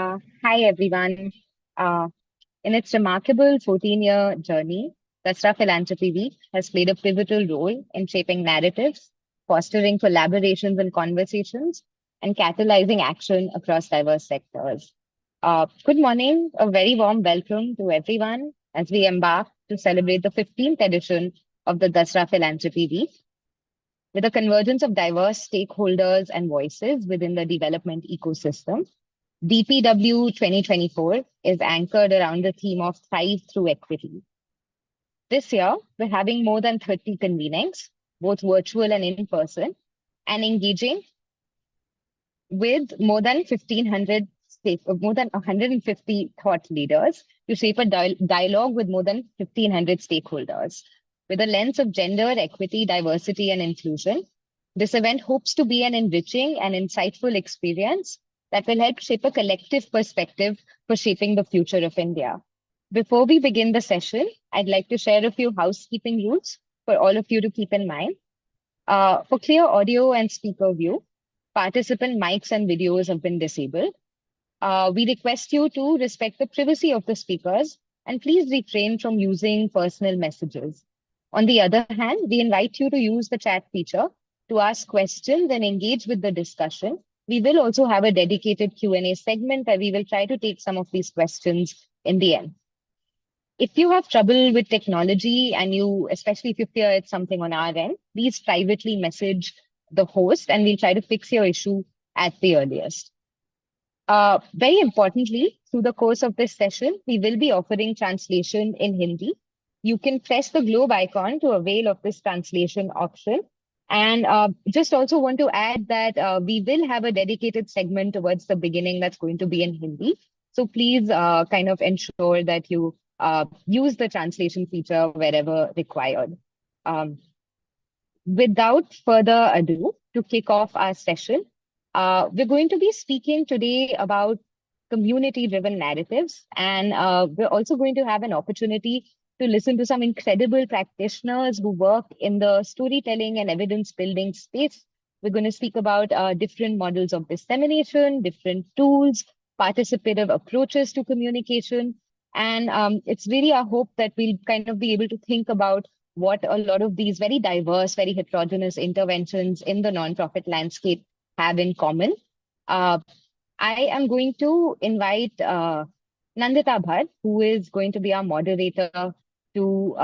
Hi, everyone. Uh, in its remarkable 14-year journey, Dasra Philanthropy Week has played a pivotal role in shaping narratives, fostering collaborations and conversations, and catalyzing action across diverse sectors. Good morning, a very warm welcome to everyone as we embark to celebrate the 15th edition of the Dasra Philanthropy Week. With a convergence of diverse stakeholders and voices within the development ecosystem, DPW 2024 is anchored around the theme of Thrive Through Equity. This year, we're having more than 30 convenings, both virtual and in person, and engaging with more than 150 thought leaders to shape a dialogue with more than 1,500 stakeholders. With a lens of gender, equity, diversity, and inclusion, this event hopes to be an enriching and insightful experience that will help shape a collective perspective for shaping the future of India. Before we begin the session, I'd like to share a few housekeeping rules for all of you to keep in mind. For clear audio and speaker view, participant mics and videos have been disabled. We request you to respect the privacy of the speakers and please refrain from using personal messages. On the other hand, we invite you to use the chat feature to ask questions and engage with the discussion. We will also have a dedicated Q&A segment where we will try to take some of these questions in the end. If you have trouble with technology and especially if you fear it's something on our end, please privately message the host and we'll try to fix your issue at the earliest. Very importantly, through the course of this session, we will be offering translation in Hindi. You can press the globe icon to avail of this translation option. And just also want to add that we will have a dedicated segment towards the beginning that's going to be in Hindi. So please kind of ensure that you use the translation feature wherever required. Without further ado, to kick off our session, we're going to be speaking today about community-driven narratives, and we're also going to have an opportunity to listen to some incredible practitioners who work in the storytelling and evidence-building space. We're going to speak about different models of dissemination, different tools, participative approaches to communication, and it's really our hope that we'll kind of be able to think about what a lot of these very diverse, very heterogeneous interventions in the nonprofit landscape have in common. I am going to invite Nandita Bhatt, who is going to be our moderator, to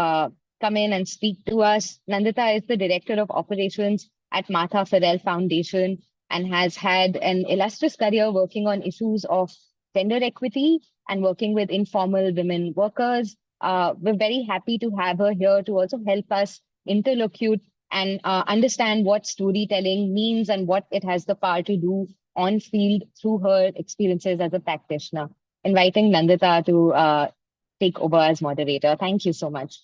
come in and speak to us. Nandita is the Director of Operations at Martha Farrell Foundation and has had an illustrious career working on issues of gender equity and working with informal women workers. We're very happy to have her here to also help us interlocute and understand what storytelling means and what it has the power to do on field through her experiences as a practitioner. Inviting Nandita to take over as moderator. Thank you so much.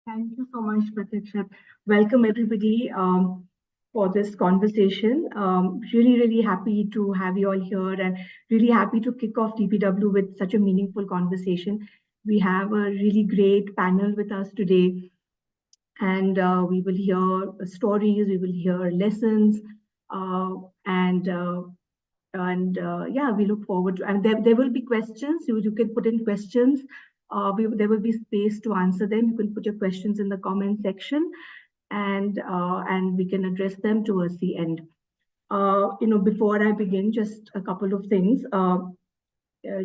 Thank you so much, Pratiksha. Welcome, everybody, for this conversation. Really happy to have you all here and really happy to kick off DPW with such a meaningful conversation. We have a really great panel with us today, and we will hear stories, we will hear lessons, yeah, we look forward to, and there will be questions. You can put in questions. There will be space to answer them. You can put your questions in the comment section, and we can address them towards the end. Before I begin, just a couple of things.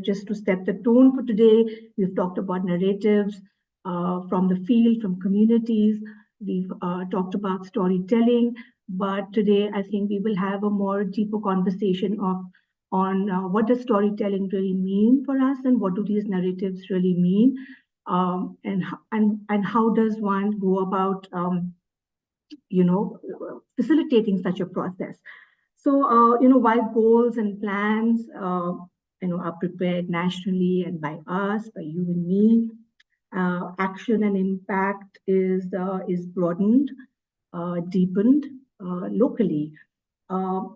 Just to set the tone for today, we've talked about narratives from the field, from communities. We've talked about storytelling, but today I think we will have a more deeper conversation on what does storytelling really mean for us, and what do these narratives really mean, and how does one go about facilitating such a process. So while goals and plans are prepared nationally and by us, by you and me, action and impact is broadened, deepened locally.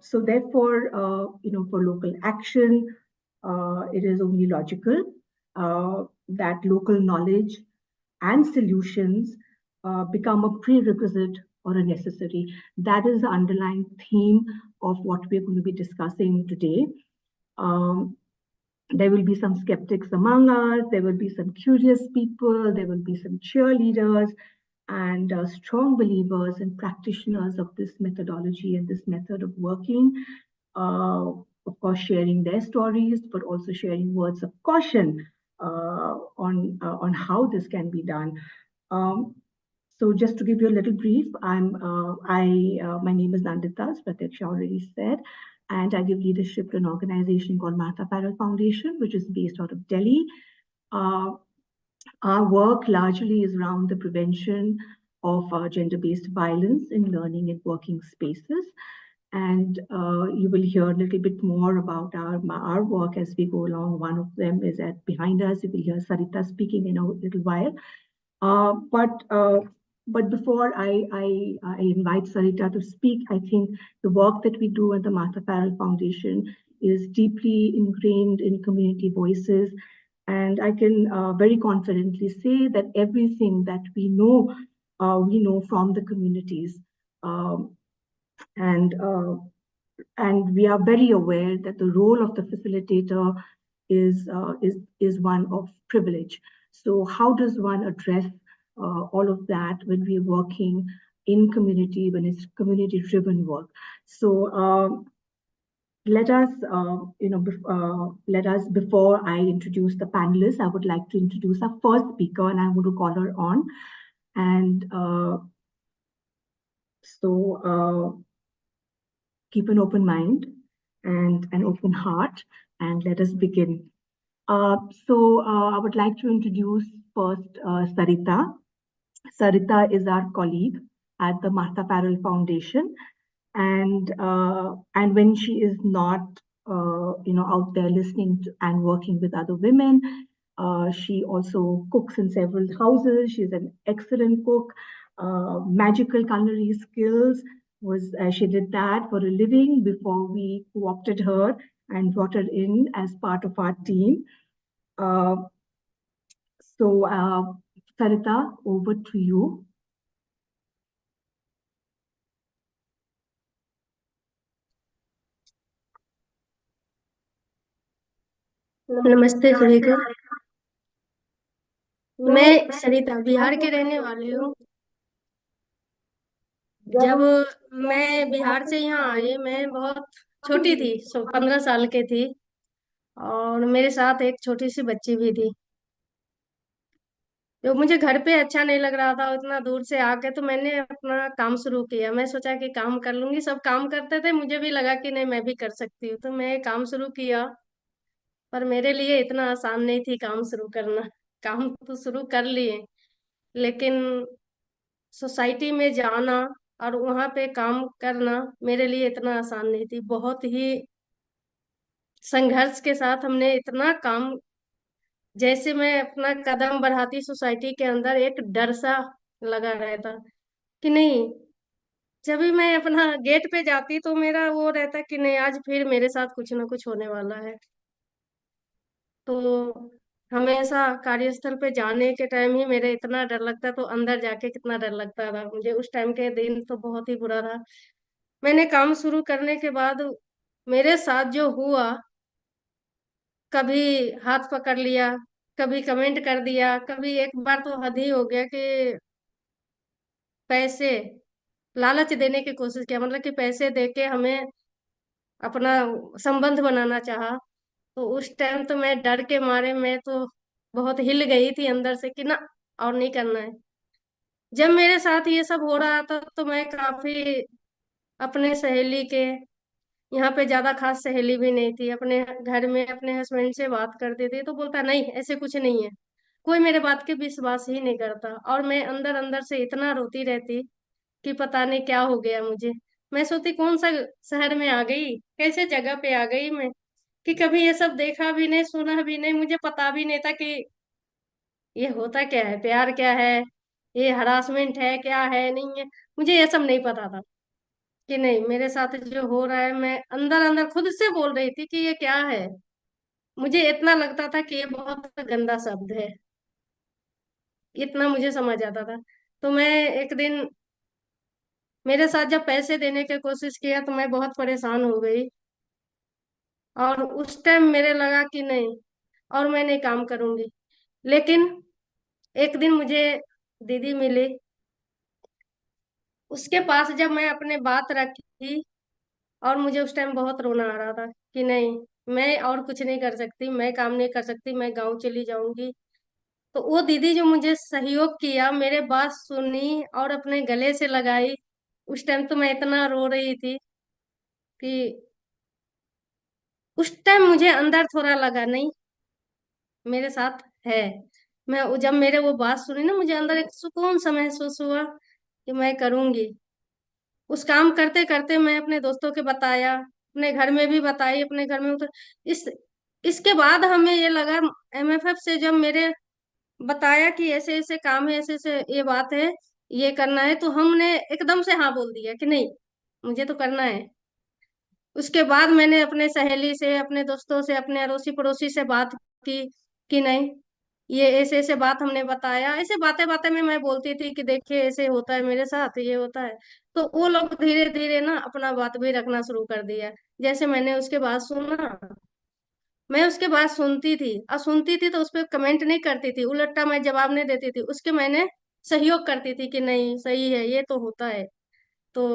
So therefore, for local action, it is only logical that local knowledge and solutions become a prerequisite or unnecessary. That is the underlying theme of what we're going to be discussing today. There will be some skeptics among us, there will be some curious people, there will be some cheerleaders, and strong believers and practitioners of this methodology and this method of working. Of course, sharing their stories, but also sharing words of caution on how this can be done. So just to give you a little brief, my name is Nandita, as Pratiksha already said, and I give leadership to an organization called Mata Parallel Foundation, which is based out of Delhi. Our work largely is around the prevention of gender-based violence in learning and working spaces. And you will hear a little bit more about our work as we go along. One of them is behind us. You will hear Sarita speaking in a little while. But before I invite Sarita to speak, I think the work that we do at the Mata Parallel Foundation is deeply ingrained in community voices. And I can very confidently say that everything that we know from the communities. And we are very aware that the role of the facilitator is one of privilege. So how does one address all of that when we're working in community, when it's community-driven work? So let us, before I introduce the panelists, I would like to introduce our first speaker, and I'm going to call her on. And keep an open mind and an open heart, and let us begin. I would like to introduce first Sarita. Sarita is our colleague at the Mata Parallel Foundation, and when she is not out there listening to and working with other women, she also cooks in several houses. She's an excellent cook. Magical culinary skills she did that for a living before we co-opted her and brought her in as part of our team. Sarita, over to you. नमस्ते सभी को। मैं सरिता बिहार की रहने वाली हूँ। जब मैं बिहार से यहाँ आई, मैं बहुत छोटी थी, 15 साल की थी, और मेरे साथ एक छोटी सी बच्ची भी थी। तो मुझे घर पे अच्छा नहीं लग रहा था उतना दूर से आके, तो मैंने अपना काम शुरू किया। मैं सोचा कि काम कर लूंगी, सब काम करते थे, मुझे भी लगा कि नहीं मैं भी कर सकती हूँ, तो मैं काम शुरू किया। पर मेरे लिए इतना आसान नहीं थी काम शुरू करना। काम तो शुरू कर लिए, लेकिन सोसाइटी में जाना और वहां पे काम करना मेरे लिए इतना आसान नहीं थी। बहुत ही संघर्ष के साथ हमने इतना काम, जैसे मैं अपना कदम बढ़ाती सोसाइटी के अंदर एक डर सा लगा रहता कि नहीं, जब भी मैं अपना गेट पे जाती तो मेरा वो रहता कि नहीं आज फिर मेरे साथ कुछ ना कुछ होने वाला है। तो हमेशा कार्यस्थल पे जाने के टाइम ही मेरे इतना डर लगता, तो अंदर जाके कितना डर लगता था मुझे। उस टाइम के दिन तो बहुत ही बुरा था। मैंने काम शुरू करने के बाद मेरे साथ जो हुआ, कभी हाथ पकड़ लिया, कभी कमेंट कर दिया, कभी एक बार तो हद ही हो गया कि पैसे लालच देने की कोशिश किया, मतलब कि पैसे देके हमें अपना संबंध बनाना चाहा। तो उस टाइम तो मैं डर के मारे मैं तो बहुत हिल गई थी अंदर से कि ना, और नहीं करना है। जब मेरे साथ ये सब हो रहा था तो मैं काफी अपने सहेली के, यहाँ पे ज्यादा खास सहेली भी नहीं थी, अपने घर में अपने हस्बैंड से बात करती थी तो बोलता नहीं ऐसे कुछ नहीं है। कोई मेरे बात के विश्वास ही नहीं करता, और मैं अंदर अंदर से इतना रोती रहती कि पता नहीं क्या हो गया मुझे। मैं सोचती कौन सा शहर में आ गई, कैसे जगह पे आ गई मैं, कि कभी ये सब देखा भी नहीं, सुना भी नहीं, मुझे पता भी नहीं था कि ये होता क्या है, प्यार क्या है, ये हरासमेंट है क्या है, नहीं है। मुझे ये सब नहीं पता था कि नहीं मेरे साथ जो हो रहा है, मैं अंदर अंदर खुद से बोल रही थी कि ये क्या है। मुझे इतना लगता था कि ये बहुत गंदा शब्द है, इतना मुझे समझ आता था। तो मैं एक दिन मेरे साथ जब पैसे देने की कोशिश किया तो मैं बहुत परेशान हो गई, और उस टाइम मेरे लगा कि नहीं, और मैं नहीं काम करूंगी। लेकिन एक दिन मुझे दीदी मिली, उसके पास जब मैं अपने बात रखी, और मुझे उस टाइम बहुत रोना आ रहा था कि नहीं, मैं और कुछ नहीं कर सकती, मैं काम नहीं कर सकती, मैं गांव चली जाऊंगी। तो वो दीदी जो मुझे सहयोग किया, मेरे बात सुनी और अपने गले से लगाई, उस टाइम तो मैं इतना रो रही थी कि उस टाइम मुझे अंदर थोड़ा लगा नहीं, मेरे साथ है। जब मेरे वो बात सुनी ना, मुझे अंदर एक सुकून सा महसूस हुआ कि मैं करूंगी। उस काम करते करते मैं अपने दोस्तों के बताया, अपने घर में भी बताई, अपने घर में इस इसके बाद हमें ये लगा, एमएफएफ से जब मेरे बताया कि ऐसे ऐसे काम है, ऐसे ऐसे ये बात है, ये करना है, तो हमने एकदम से हाँ बोल दिया कि नहीं, मुझे तो करना है। उसके बाद मैंने अपने सहेली से, अपने दोस्तों से, अपने अड़ोसी पड़ोसी से बात की कि नहीं, ये ऐसे ऐसे बात हमने बताया, ऐसे बातें बातें में मैं बोलती थी कि देखिए ऐसे होता है मेरे साथ, ये होता है। तो वो लोग धीरे धीरे ना अपना बात भी रखना शुरू कर दिया। जैसे मैंने उसके बाद सुना, मैं उसके बाद सुनती थी, और सुनती थी तो उस पर कमेंट नहीं करती थी, उल्टा मैं जवाब नहीं देती थी उसके, मैंने सहयोग करती थी कि नहीं सही है, ये तो होता है। तो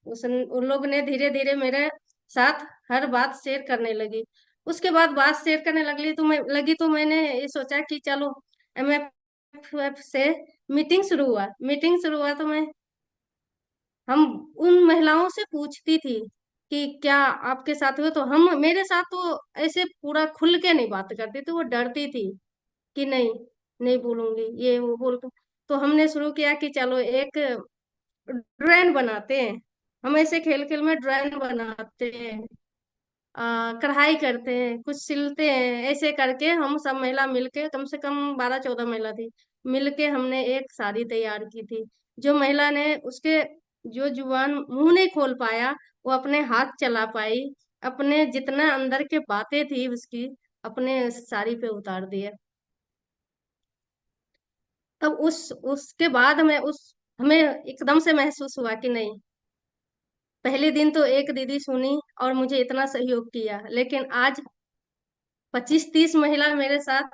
उन लोग ने धीरे धीरे मेरे साथ हर बात शेयर करने लगी। उसके बाद बात शेयर करने लगी तो मैंने ये सोचा कि चलो एमएफएफ से मीटिंग शुरू हुआ तो हम उन महिलाओं से पूछती थी कि क्या आपके साथ हुआ, तो हम मेरे साथ तो ऐसे पूरा खुल के नहीं बात करती थी, वो डरती थी कि नहीं, नहीं बोलूंगी, ये वो बोल। तो हमने शुरू किया कि चलो एक ड्राइंग बनाते हैं। हम ऐसे खेल खेल में ड्राइंग बनाते हैं, कढ़ाई करते हैं, कुछ सिलते हैं, ऐसे करके हम सब महिला मिलके, कम से कम 12-14 महिला थी, मिलके हमने एक साड़ी तैयार की थी। जो महिला ने उसके जो जुबान मुंह नहीं खोल पाया, वो अपने हाथ चला पाई, अपने जितना अंदर के बातें थी उसकी अपने साड़ी पे उतार दिया। तब उसके बाद हमें एकदम से महसूस हुआ कि नहीं, पहले दिन तो एक दीदी सुनी और मुझे इतना सहयोग किया, लेकिन आज 25-30 महिला मेरे साथ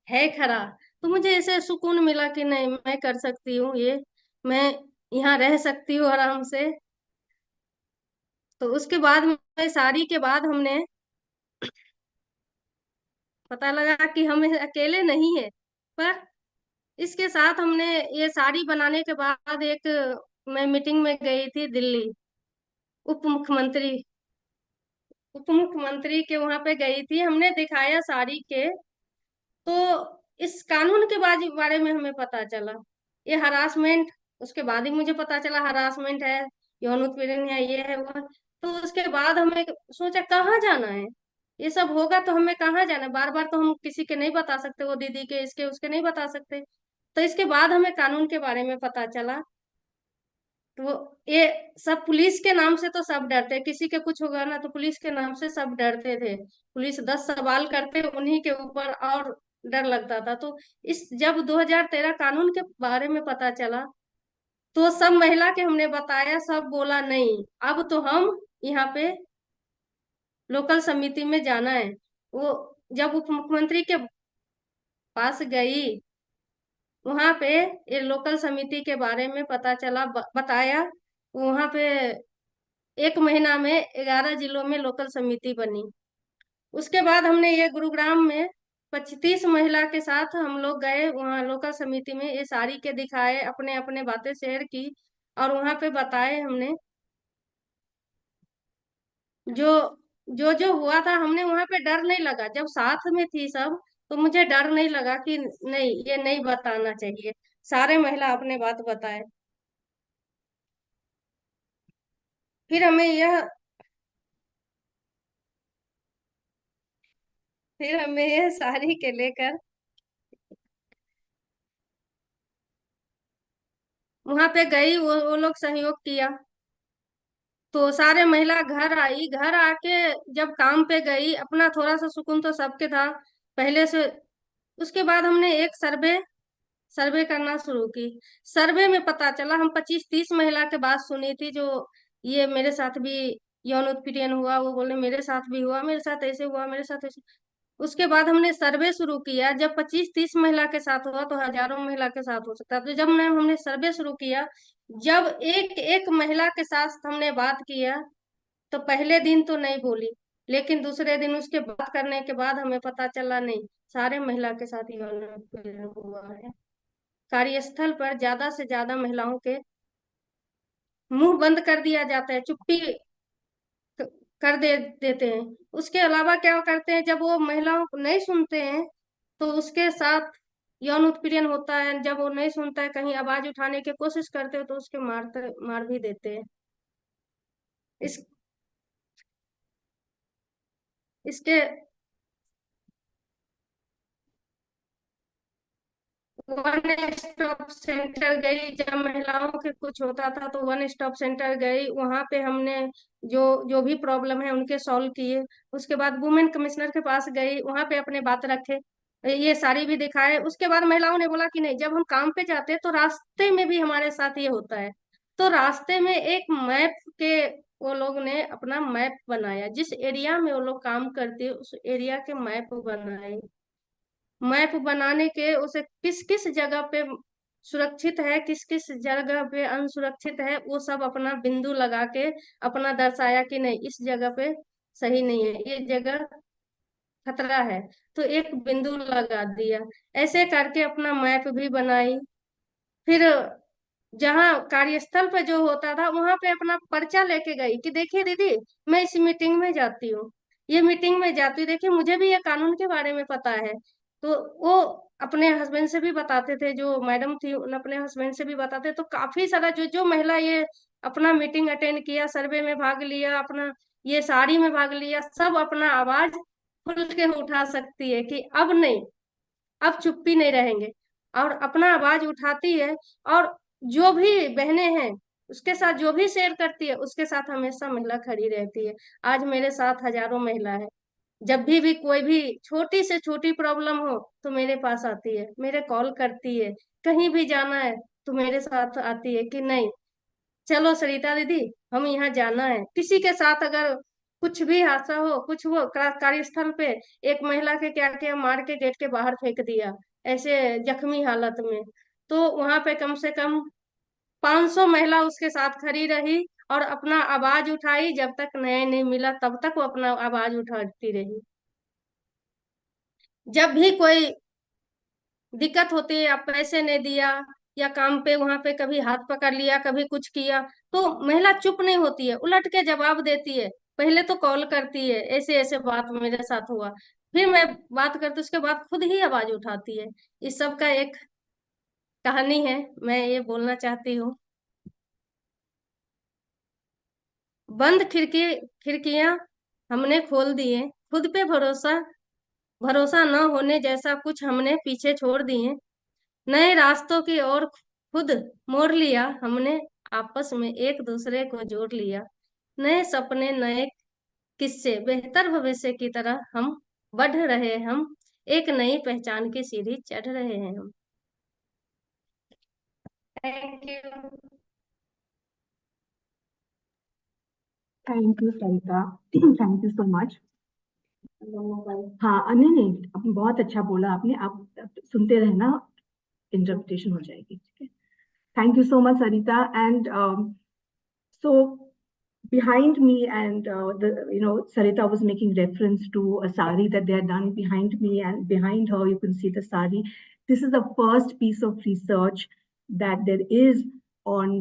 है खरा, तो मुझे ऐसे सुकून मिला कि नहीं, मैं कर सकती हूँ ये, मैं यहाँ रह सकती हूँ आराम से। तो उसके बाद में शादी के बाद हमने पता लगा कि हम अकेले नहीं है, पर इसके साथ हमने ये साड़ी बनाने के बाद मैं मीटिंग में गई थी दिल्ली, उप मुख्यमंत्री उप मुख्यमंत्री के वहां पे गई थी, हमने दिखाया साड़ी के। तो इस कानून के बारे में हमें पता चला, ये हरासमेंट, उसके बाद ही मुझे पता चला हरासमेंट है, यौन उत्पीड़न है, ये है वो है। तो उसके बाद हमें सोचा कहाँ जाना है, ये सब होगा तो हमें कहाँ जाना है, बार बार तो हम किसी के नहीं बता सकते, वो दीदी के इसके उसके नहीं बता सकते। तो इसके बाद हमें कानून के बारे में पता चला। तो ये सब पुलिस के नाम से तो सब डरते, किसी के कुछ होगा ना तो पुलिस के नाम से सब डरते थे, पुलिस 10 सवाल करते उन्हीं के ऊपर, और डर लगता था। तो इस जब 2013 कानून के बारे में पता चला, तो सब महिला के हमने बताया, सब बोला नहीं, अब तो हम यहाँ पे लोकल समिति में जाना है। वो जब उप मुख्यमंत्री के पास गई, वहां पे ये लोकल समिति के बारे में पता चला, बताया, वहां पे 1 महीना में 11 जिलों में लोकल समिति बनी। उसके बाद हमने ये गुरुग्राम में 25 महिला के साथ हम लोग गए वहाँ लोकल समिति में, ये साड़ी के दिखाए, अपने अपने बातें शेयर की, और वहां पे बताए हमने जो जो जो हुआ था। हमने वहां पे डर नहीं लगा, जब साथ में थी सब, तो मुझे डर नहीं लगा कि नहीं ये नहीं बताना चाहिए, सारे महिला अपने बात बताए। फिर हमें यह फिर हमें यह साड़ी के लेकर वहां पे गई, वो लोग सहयोग किया। तो सारे महिला घर आई, घर आके जब काम पे गई, अपना थोड़ा सा सुकून तो सबके था पहले से। उसके बाद हमने एक सर्वे सर्वे करना शुरू की। सर्वे में पता चला, हम 25-30 महिला के बात सुनी थी जो ये मेरे साथ भी यौन उत्पीड़न हुआ, वो बोले मेरे साथ भी हुआ, मेरे साथ ऐसे हुआ, मेरे साथ ऐसे। उसके बाद हमने सर्वे शुरू किया। जब 25-30 महिला के साथ हुआ तो हजारों महिला के साथ हो सकता है। तो जब हमने सर्वे शुरू किया, जब एक एक महिला के साथ हमने बात किया, तो पहले दिन तो नहीं बोली, लेकिन दूसरे दिन उसके बात करने के बाद हमें पता चला नहीं, सारे महिला के साथ यौन उत्पीड़न हुआ है। कार्यस्थल पर ज्यादा से ज्यादा महिलाओं के मुंह बंद कर दिया जाता है, चुप्पी कर देते हैं। उसके अलावा क्या करते हैं, जब वो महिलाओं को नहीं सुनते हैं तो उसके साथ यौन उत्पीड़न होता है। जब वो नहीं सुनता है, कहीं आवाज उठाने की कोशिश करते हो तो उसके मार भी देते हैं। इस इसके वन स्टॉप सेंटर गई। जब महिलाओं के कुछ होता था तो वन स्टॉप सेंटर गई, वहां पे हमने जो जो भी प्रॉब्लम है उनके सॉल्व किए। उसके बाद वुमेन कमिश्नर के पास गई, वहां पे अपने बात रखे, ये साड़ी भी दिखाए। उसके बाद महिलाओं ने बोला कि नहीं, जब हम काम पे जाते हैं तो रास्ते में भी हमारे साथ ये होता है। तो रास्ते में एक मैप के वो लोग ने अपना मैप बनाया, जिस एरिया में वो लोग काम करते हैं उस एरिया के मैप बनाए। मैप बनाने के उसे किस किस जगह पे सुरक्षित है, किस किस जगह पे अनसुरक्षित है, वो सब अपना बिंदु लगा के अपना दर्शाया कि नहीं, इस जगह पे सही नहीं है, ये जगह खतरा है, तो एक बिंदु लगा दिया। ऐसे करके अपना मैप भी बनाई। फिर जहाँ कार्यस्थल पे जो होता था वहां पे अपना पर्चा लेके गई कि देखिए दीदी, मैं इस मीटिंग में जाती हूँ, ये मीटिंग में जाती हूँ, देखिए मुझे भी ये कानून के बारे में पता है। तो वो अपने हस्बैंड से भी बताते थे, जो मैडम थी उन अपने हस्बैंड से भी बताते। तो काफी सारा जो जो महिला ये अपना मीटिंग अटेंड किया, सर्वे में भाग लिया, अपना ये साड़ी में भाग लिया, सब अपना आवाज खुल के उठा सकती है कि अब नहीं, अब चुप्पी नहीं रहेंगे, और अपना आवाज उठाती है। और जो भी बहनें हैं उसके साथ जो भी शेयर करती है उसके साथ हमेशा महिला खड़ी रहती है। आज मेरे साथ हजारों महिला है। जब भी कोई भी छोटी से छोटी प्रॉब्लम हो तो मेरे पास आती है, मेरे कॉल करती है, कहीं भी जाना है तो मेरे साथ आती है कि नहीं चलो सरिता दीदी, हम यहाँ जाना है। किसी के साथ अगर कुछ भी हादसा हो, कुछ हो कार्यस्थल पे, एक महिला के क्या किया, मार के गेट के बाहर फेंक दिया ऐसे जख्मी हालत में, तो वहां पे कम से कम 500 महिला उसके साथ खड़ी रही और अपना आवाज उठाई। जब तक न्याय नहीं मिला तब तक वो अपना आवाज उठाती रही। जब भी कोई दिक्कत होती है, आप पैसे नहीं दिया या काम पे वहां पे कभी हाथ पकड़ लिया, कभी कुछ किया, तो महिला चुप नहीं होती है, उलट के जवाब देती है। पहले तो कॉल करती है, ऐसे ऐसे बात मेरे साथ हुआ, फिर मैं बात करती, उसके बाद खुद ही आवाज उठाती है। इस सब का एक कहानी है, मैं ये बोलना चाहती हूँ। बंद खिड़कियां हमने खोल दिए, खुद पे भरोसा भरोसा न होने जैसा कुछ हमने पीछे छोड़ दिए, नए रास्तों की ओर खुद मोड़ लिया हमने, आपस में एक दूसरे को जोड़ लिया, नए सपने नए किस्से बेहतर भविष्य की तरह हम बढ़ रहे, हम एक नई पहचान की सीढ़ी चढ़ रहे हैं हम। Thank you. Thank you Sarita, thank you so much. हाँ, नहीं नहीं, बहुत अच्छा बोला आपने। आप सुनते रहना, इंटरप्रिटेशन हो जाएगी, ठीक है। Thank you so much Sarita. And so behind me, and Sarita was making reference to a sari that they had done behind me, and behind her you can see the sari. This is the first piece of research that there is on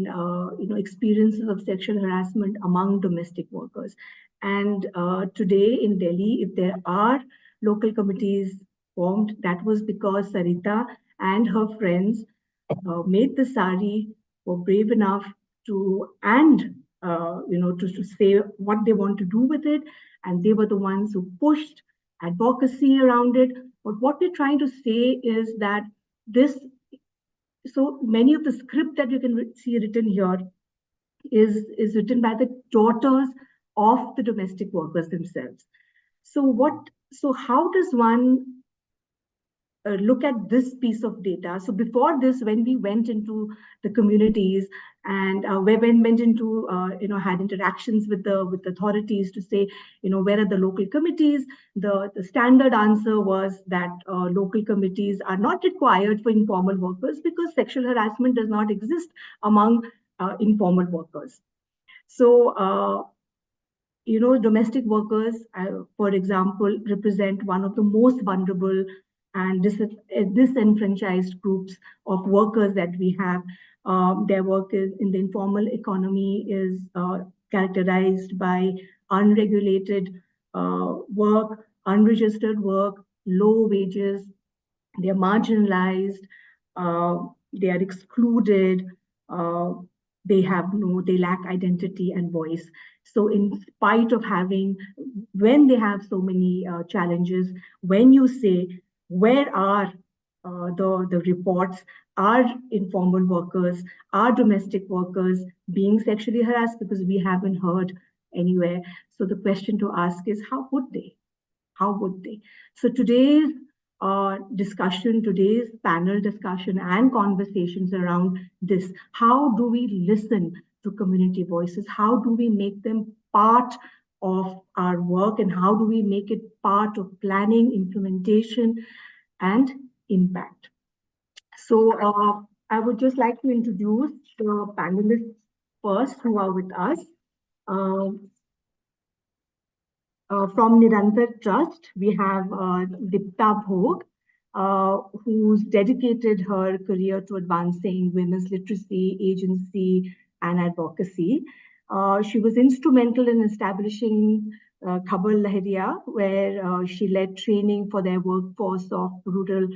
experiences of sexual harassment among domestic workers. And today in Delhi, if there are local committees formed, that was because Sarita and her friends made the sari, were brave enough to, and to say what they want to do with it, and they were the ones who pushed advocacy around it. But what we're trying to say is that this, so many of the script that you can see written here is written by the daughters of the domestic workers themselves. So how does one look at this piece of data. So before this, when we went into the communities and we went into, had interactions with the authorities to say, where are the local committees? The standard answer was that local committees are not required for informal workers because sexual harassment does not exist among informal workers. So, domestic workers, for example, represent one of the most vulnerable and disenfranchised groups of workers that we have. Their work is in the informal economy is characterized by unregulated work, unregistered work, low wages. They are marginalized, they are excluded, uh, they lack identity and voice. So in spite of having, when they have so many challenges, when you say, where are the reports, are informal workers, are domestic workers being sexually harassed, because we haven't heard anywhere. So the question to ask is, how would they? How would they? So today's today's panel discussion and conversations around this, how do we listen to community voices? How do we make them part of our work? And how do we make it part of planning, implementation, and impact? So I would just like to introduce the panelists first who are with us. From Nirantar Trust, we have Dipta Bhog, who's dedicated her career to advancing women's literacy, agency, and advocacy. She was instrumental in establishing Khabar Lahariya, where she led training for their workforce of rural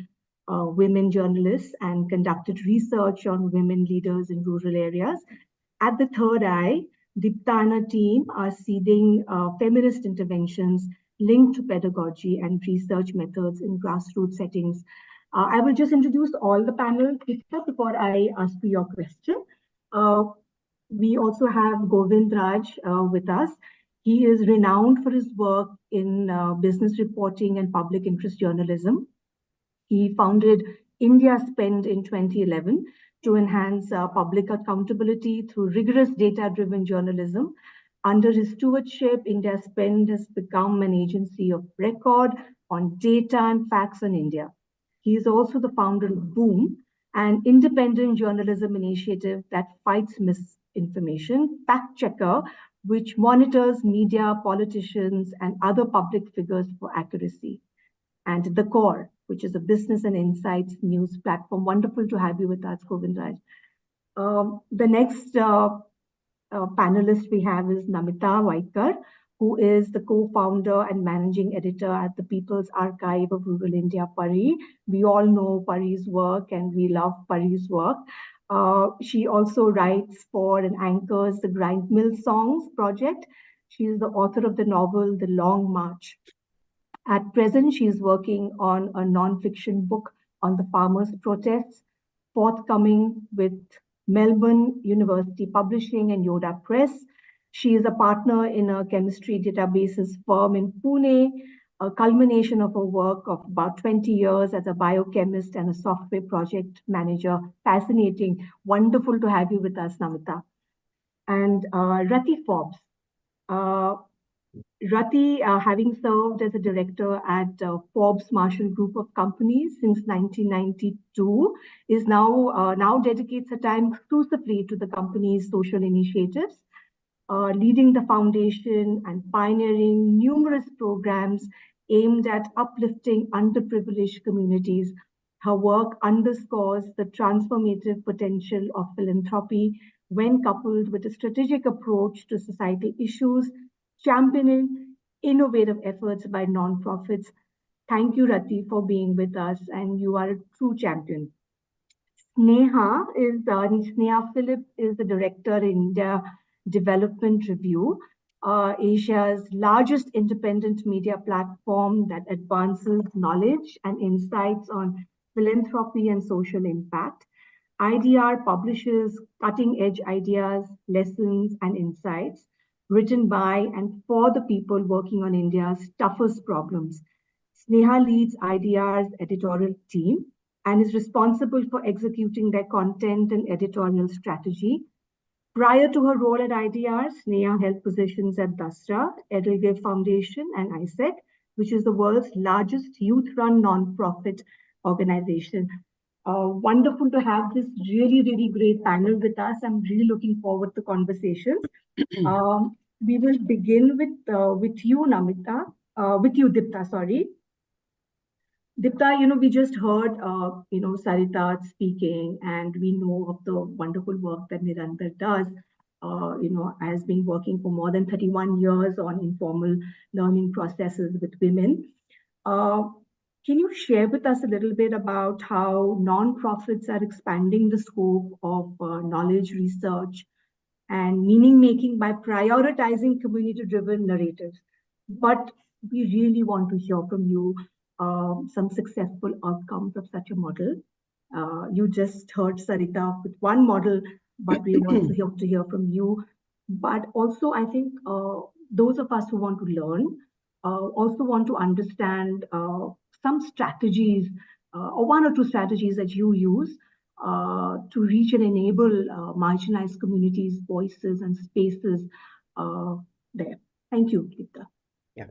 women journalists and conducted research on women leaders in rural areas. At the Third Eye, Dipta and her team are seeding feminist interventions linked to pedagogy and research methods in grassroots settings. I will just introduce all the panel, Dipta, before I ask you your question. We also have Govind Raj with us. He is renowned for his work in business reporting and public interest journalism. He founded India Spend in 2011 to enhance public accountability through rigorous data-driven journalism. Under his stewardship, India Spend has become an agency of record on data and facts on India. He is also the founder of Boom, an independent journalism initiative that fights misinformation, Fact Checker, which monitors media, politicians, and other public figures for accuracy. And The Core, which is a business and insights news platform. Wonderful to have you with us, Govind Raj. The next panelist we have is Namita Vaikar, who is the co-founder and managing editor at the People's Archive of Rural India, Pari. We all know Pari's work and we love Pari's work. She also writes for and anchors the Grind Mill Songs project. She is the author of the novel The Long March. At present, she is working on a non-fiction book on the farmers' protests, forthcoming with Melbourne University Publishing and Yoda Press. She is a partner in a chemistry databases firm in Pune, a culmination of her work of about 20 years as a biochemist and a software project manager. Fascinating. Wonderful to have you with us, Namita. And Rati Forbes. Rati, having served as a director at Forbes Marshall Group of Companies since 1992, is now dedicates her time exclusively to the company's social initiatives, leading the foundation and pioneering numerous programs aimed at uplifting underprivileged communities. Her work underscores the transformative potential of philanthropy when coupled with a strategic approach to societal issues, championing innovative efforts by nonprofits. Thank you, Rati, for being with us, and you are a true champion. Sneha Philip is the director in India Development Review, Asia's largest independent media platform that advances knowledge and insights on philanthropy and social impact. IDR publishes cutting-edge ideas, lessons, and insights written by and for the people working on India's toughest problems. Sneha leads IDR's editorial team and is responsible for executing their content and editorial strategy. Prior to her role at IDR, Sneha held positions at Dasra, Edelweiss Foundation, and ISEC, which is the world's largest youth-run non-profit organization. Wonderful to have this really, really great panel with us. I'm really looking forward to conversations. We will begin with you, Namita, with you, Dipta, sorry. Dipta, we just heard, Sarita speaking, and we know of the wonderful work that Nirantar does. Has been working for more than 31 years on informal learning processes with women. Can you share with us a little bit about how nonprofits are expanding the scope of knowledge research and meaning making by prioritizing community-driven narratives? But we really want to hear from you some successful outcomes of such a model. You just heard Sarita with one model, but we want to hear from you. But also, I think those of us who want to learn also want to understand some strategies or one or two strategies that you use to reach and enable marginalized communities' voices and spaces there. Thank you, Gita. Yeah.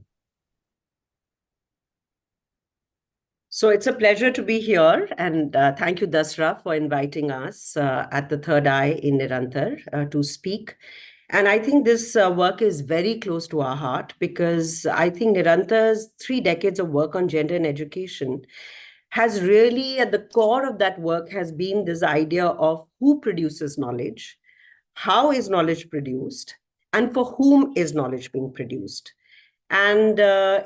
So it's a pleasure to be here, and thank you, Dasra, for inviting us at the Third Eye in Nirantar to speak. And I think this work is very close to our heart, because I think Nirantar's 3 decades of work on gender and education has really, at the core of that work, has been this idea of who produces knowledge, how is knowledge produced, and for whom is knowledge being produced. And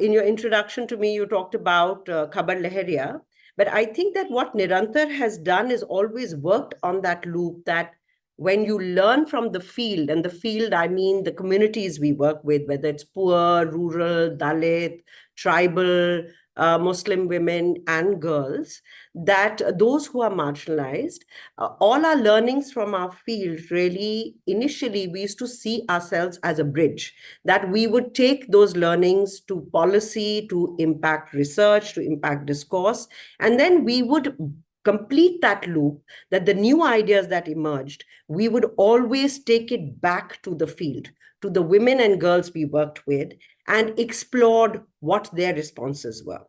in your introduction to me, you talked about Khabar Lahariya. But I think that what Nirantar has done is always worked on that loop, that when you learn from the field, and the field, I mean the communities we work with, whether it's poor, rural, Dalit, tribal, Muslim women and girls, that those who are marginalized, all our learnings from our field, really, initially, we used to see ourselves as a bridge, that we would take those learnings to policy, to impact research, to impact discourse, and then we would complete that loop, that the new ideas that emerged, we would always take it back to the field, to the women and girls we worked with, and explored what their responses were.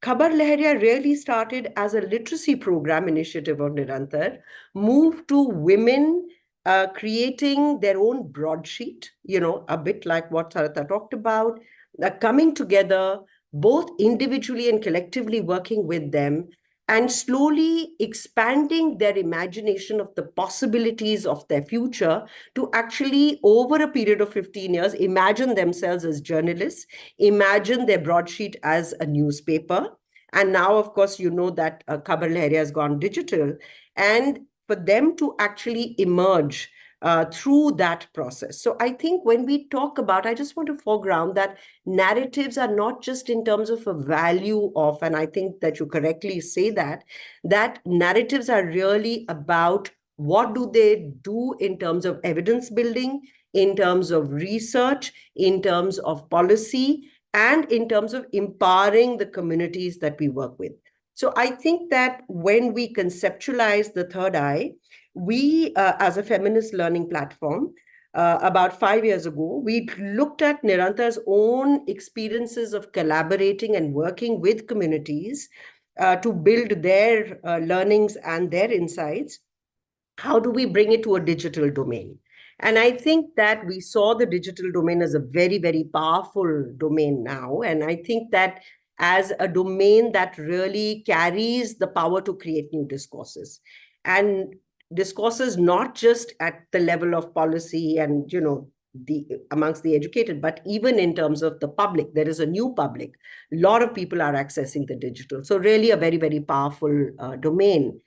Khabar Lahariya really started as a literacy program initiative of Nirantar, moved to women creating their own broadsheet, a bit like what Sarita talked about, coming together, both individually and collectively working with them, and slowly expanding their imagination of the possibilities of their future to actually, over a period of 15 years, imagine themselves as journalists, imagine their broadsheet as a newspaper. And now, of course, that Khabar Lahariya has gone digital. And for them to actually emerge through that process. So I think when we talk about, I just want to foreground that narratives are not just in terms of a value of, and I think that you correctly say that narratives are really about what do they do in terms of evidence building, in terms of research, in terms of policy, and in terms of empowering the communities that we work with. So I think that when we conceptualize the Third Eye, we, as a feminist learning platform, about 5 years ago, we looked at Nirantar's own experiences of collaborating and working with communities to build their learnings and their insights. How do we bring it to a digital domain? And I think that we saw the digital domain as a very, very powerful domain now. And I think that as a domain that really carries the power to create new discourses. And discourses not just at the level of policy and, amongst the educated, but even in terms of the public. There is a new public. A lot of people are accessing the digital. So really a very, very powerful domain.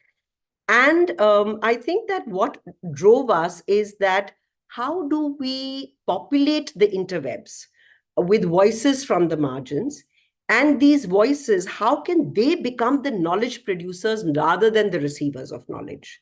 And I think that what drove us is that how do we populate the interwebs with voices from the margins? And these voices, how can they become the knowledge producers rather than the receivers of knowledge?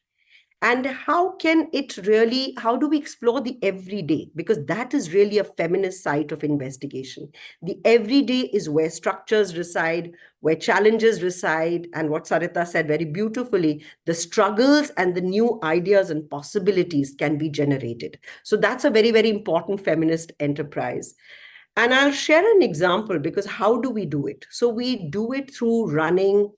And how do we explore the everyday? Because that is really a feminist side of investigation. The everyday is where structures reside, where challenges reside, and what Sarita said very beautifully, the struggles and the new ideas and possibilities can be generated. So that's a very, very important feminist enterprise. And I'll share an example, because how do we do it? So we do it through running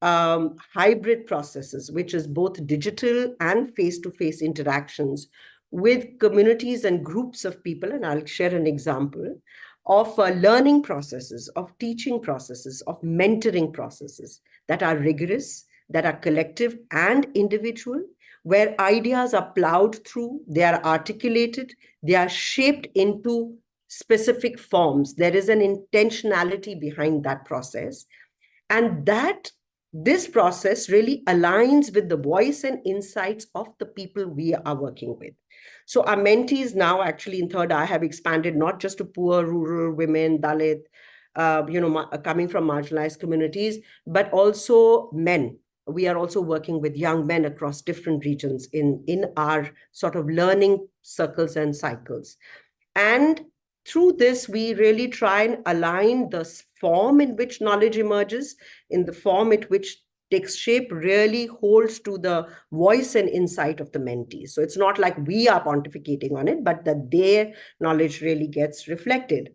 hybrid processes, which is both digital and face-to-face interactions with communities and groups of people. And I'll share an example of learning processes, of teaching processes, of mentoring processes that are rigorous, that are collective and individual, where ideas are plowed through, they are articulated, they are shaped into specific forms. There is an intentionality behind that process. And this process really aligns with the voice and insights of the people we are working with. So our mentees now actually in Third Eye have expanded not just to poor, rural women, Dalit, coming from marginalized communities, but also men. We are also working with young men across different regions in our sort of learning circles and cycles. And through this, we really try and align the form in which knowledge emerges, in the form in which takes shape, really holds to the voice and insight of the mentees. So it's not like we are pontificating on it, but that their knowledge really gets reflected.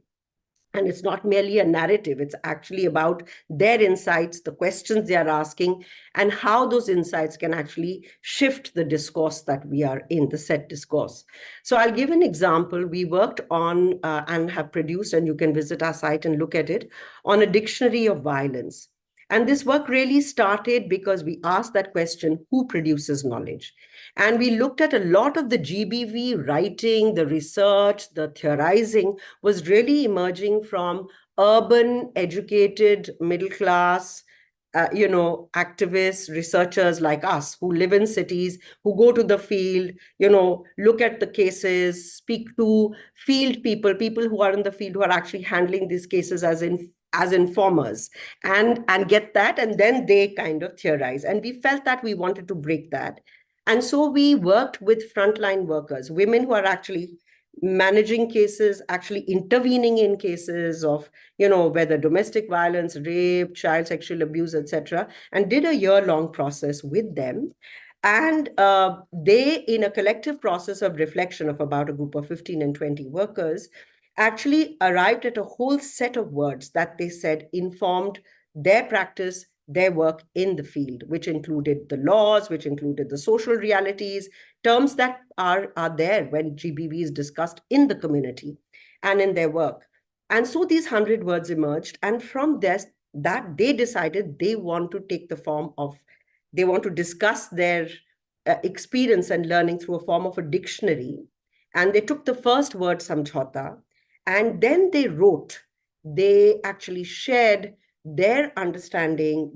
And it's not merely a narrative, it's actually about their insights, the questions they are asking, and how those insights can actually shift the discourse that we are in, the set discourse. So I'll give an example. We worked on and have produced, and you can visit our site and look at it, on a dictionary of violence. And this work really started because we asked that question, who produces knowledge? And we looked at a lot of the GBV writing, the research, the theorizing was really emerging from urban, educated, middle class, activists, researchers like us who live in cities, who go to the field, look at the cases, speak to field people who are in the field, who are actually handling these cases as informers, and get that, and then they kind of theorize. And we felt that we wanted to break that. And so we worked with frontline workers, women who are actually managing cases, actually intervening in cases of, whether domestic violence, rape, child sexual abuse, etc., and did a year-long process with them. And they, in a collective process of reflection of about a group of 15 and 20 workers, actually arrived at a whole set of words that they said informed their practice, their work in the field, which included the laws, which included the social realities, terms that are there when GBV is discussed in the community and in their work. And so these 100 words emerged. And from this, that they decided they want to take the form of, they want to discuss their experience and learning through a form of a dictionary. And they took the first word, samjhauta, and then they actually shared their understanding,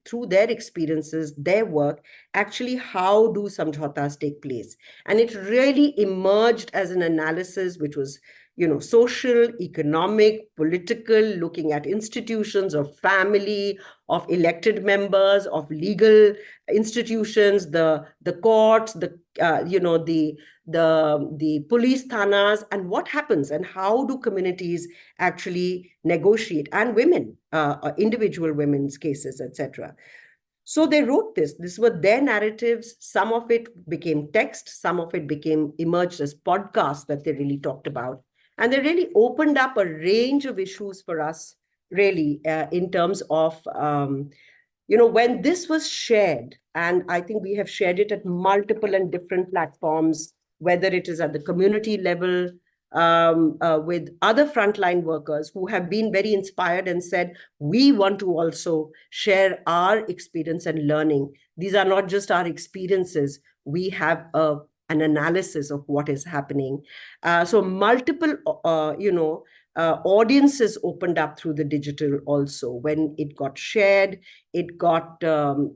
through their experiences, their work, actually how do samjhautas take place. And it really emerged as an analysis which was, social, economic, political, looking at institutions of family, of elected members, of legal institutions, the courts, the police thanas, and what happens and how do communities actually negotiate, and women, individual women's cases, etc. So they wrote this. These were their narratives. Some of it became text. Some of it emerged as podcasts that they really talked about. And they really opened up a range of issues for us, really, in terms of, when this was shared, and I think we have shared it at multiple and different platforms, whether it is at the community level, with other frontline workers who have been very inspired and said, we want to also share our experience and learning. These are not just our experiences. We have an analysis of what is happening. So multiple, audiences opened up through the digital also. When it got shared, it got, and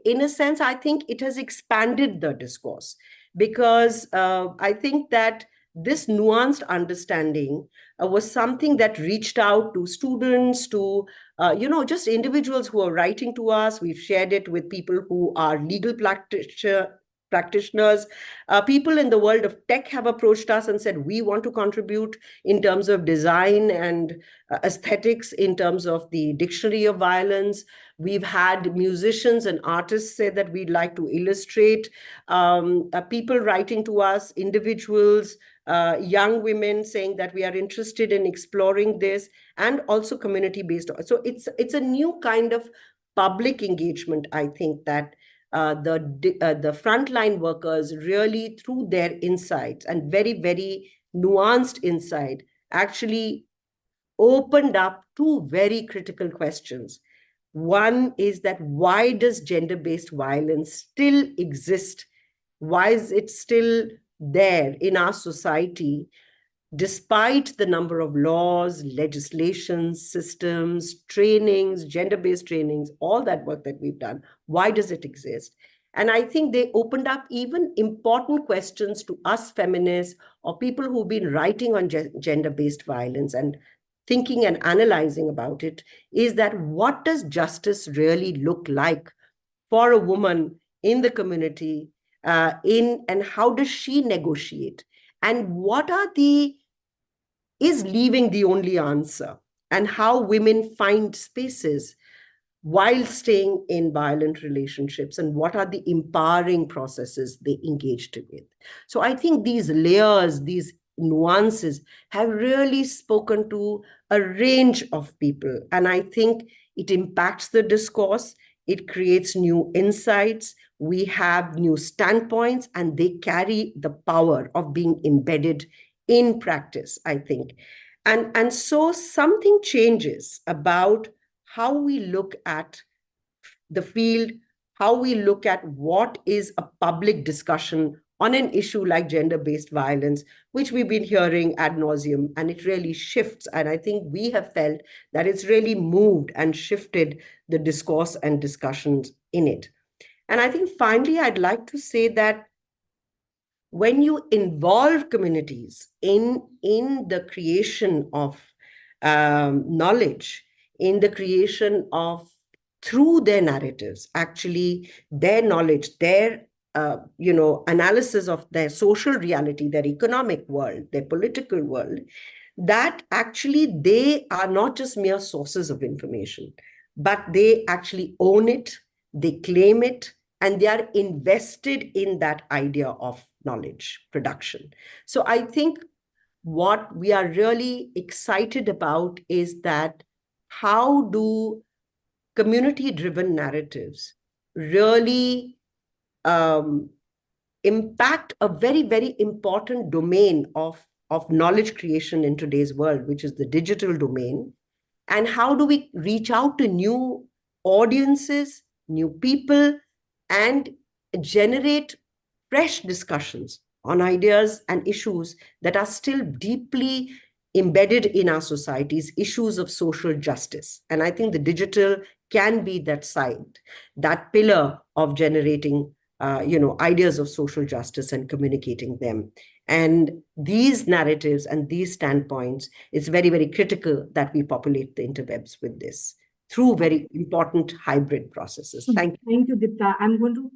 in a sense, I think it has expanded the discourse, because I think that this nuanced understanding was something that reached out to students, to just individuals who are writing to us. We've shared it with people who are legal practitioners. People in the world of tech have approached us and said, we want to contribute in terms of design and aesthetics, in terms of the dictionary of violence. We've had musicians and artists say that we'd like to illustrate. People writing to us, individuals, young women saying that we are interested in exploring this, and also community-based. So it's a new kind of public engagement, I think, that the frontline workers really, through their insights and very, very nuanced insight, actually opened up two very critical questions. One is that why does gender-based violence still exist? Why is it still there in our society, despite the number of laws, legislations, systems, trainings, gender-based trainings, all that work that we've done? Why does it exist? And I think they opened up even important questions to us feminists or people who've been writing on gender-based violence and thinking and analyzing about it, is that what does justice really look like for a woman in the community, and how does she negotiate? And what are is leaving the only answer? And how women find spaces while staying in violent relationships, and what are the empowering processes they engaged with? So I think these layers, these nuances have really spoken to a range of people. And I think it impacts the discourse. It creates new insights. We have new standpoints, and they carry the power of being embedded in practice, I think. And so something changes about how we look at the field, how we look at what is a public discussion on an issue like gender-based violence, which we've been hearing ad nauseum, and it really shifts. And I think we have felt that it's really moved and shifted the discourse and discussions in it. And I think finally, I'd like to say that when you involve communities in the creation of knowledge, in the creation of, through their narratives, actually their knowledge, their analysis of their social reality, their economic world, their political world, that actually they are not just mere sources of information, but they actually own it, they claim it, and they are invested in that idea of knowledge production. So I think what we are really excited about is that how do community-driven narratives really impact a very, very important domain of knowledge creation in today's world, which is the digital domain. And how do we reach out to new audiences, new people, and generate fresh discussions on ideas and issues that are still deeply embedded in our societies, issues of social justice. And I think the digital can be that side, that pillar of generating ideas of social justice and communicating them. And these narratives and these standpoints, it's very, very critical that we populate the interwebs with this through very important hybrid processes. Thank you. Thank you, Dipta. I'm going to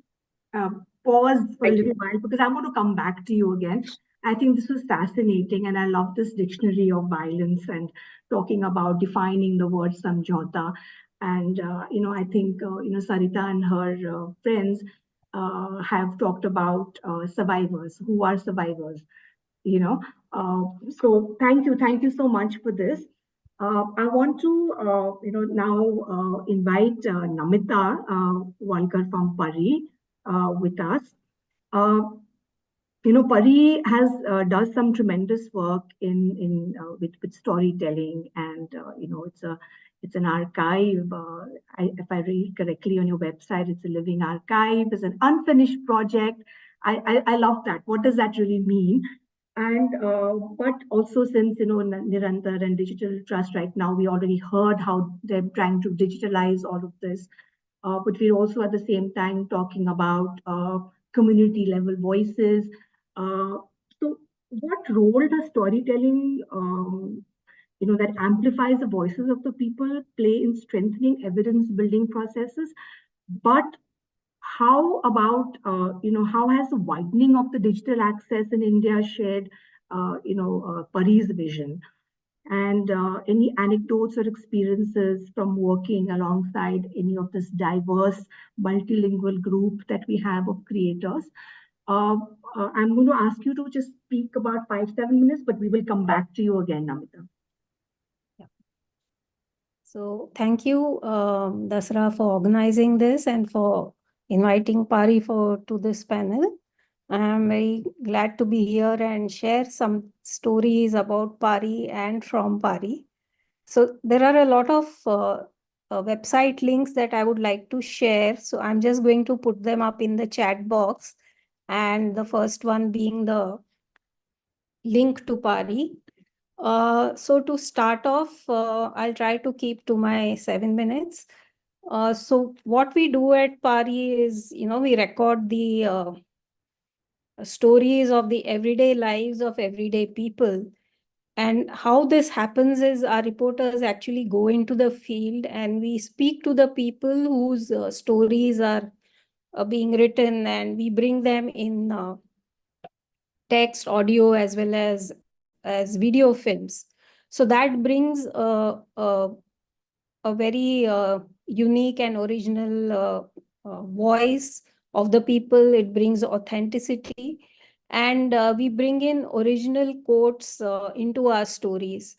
pause for a little while because I'm going to come back to you again. I think this was fascinating, and I love this dictionary of violence and talking about defining the word samjhauta. And I think Sarita and her friends have talked about survivors, who are survivors. So thank you so much for this. I want to now invite Namita Walkar from Pari with us. Pari has does some tremendous work with storytelling, and it's an archive. If I read correctly on your website, it's a living archive. It's an unfinished project. I love that. What does that really mean? And but also, since Nirantar and Digital Trust right now, we already heard how they're trying to digitalize all of this. But we're also at the same time talking about community level voices. So what role does storytelling that amplifies the voices of the people, play in strengthening evidence building processes. But how about, how has the widening of the digital access in India shared, Pari's vision? And any anecdotes or experiences from working alongside any of this diverse multilingual group that we have of creators? I'm going to ask you to just speak about 5-7 minutes, but we will come back to you again, Namita. So thank you, Dasra, for organizing this and for inviting Pari to this panel. I'm very glad to be here and share some stories about Pari and from Pari. So there are a lot of website links that I would like to share. So I'm just going to put them up in the chat box. And the first one being the link to Pari. So to start off, I'll try to keep to my 7 minutes. So what we do at Pari is, we record the stories of the everyday lives of everyday people. And how this happens is our reporters actually go into the field and we speak to the people whose stories are being written, and we bring them in text, audio, as well as video films. So that brings a very unique and original voice of the people. It brings authenticity, and we bring in original quotes into our stories.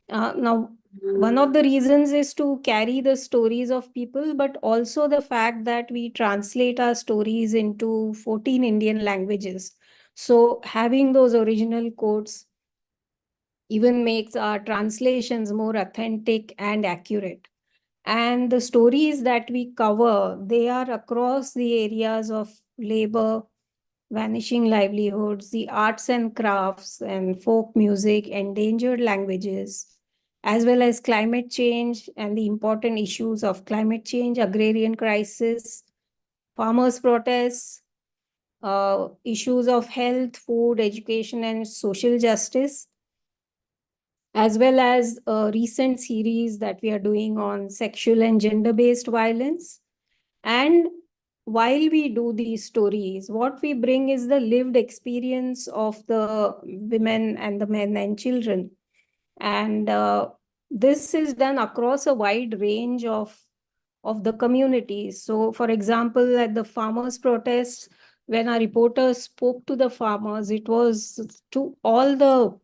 Now, one of the reasons is to carry the stories of people, but also the fact that we translate our stories into 14 Indian languages. So having those original quotes even makes our translations more authentic and accurate. And the stories that we cover, they are across the areas of labor, vanishing livelihoods, the arts and crafts, and folk music, endangered languages, as well as climate change and the important issues of climate change, agrarian crisis, farmers' protests, issues of health, food, education, and social justice, as well as a recent series that we are doing on sexual and gender-based violence. And while we do these stories, what we bring is the lived experience of the women and the men and children. And this is done across a wide range of the communities. So, for example, at the farmers' protests, when our reporters spoke to the farmers, it was to all the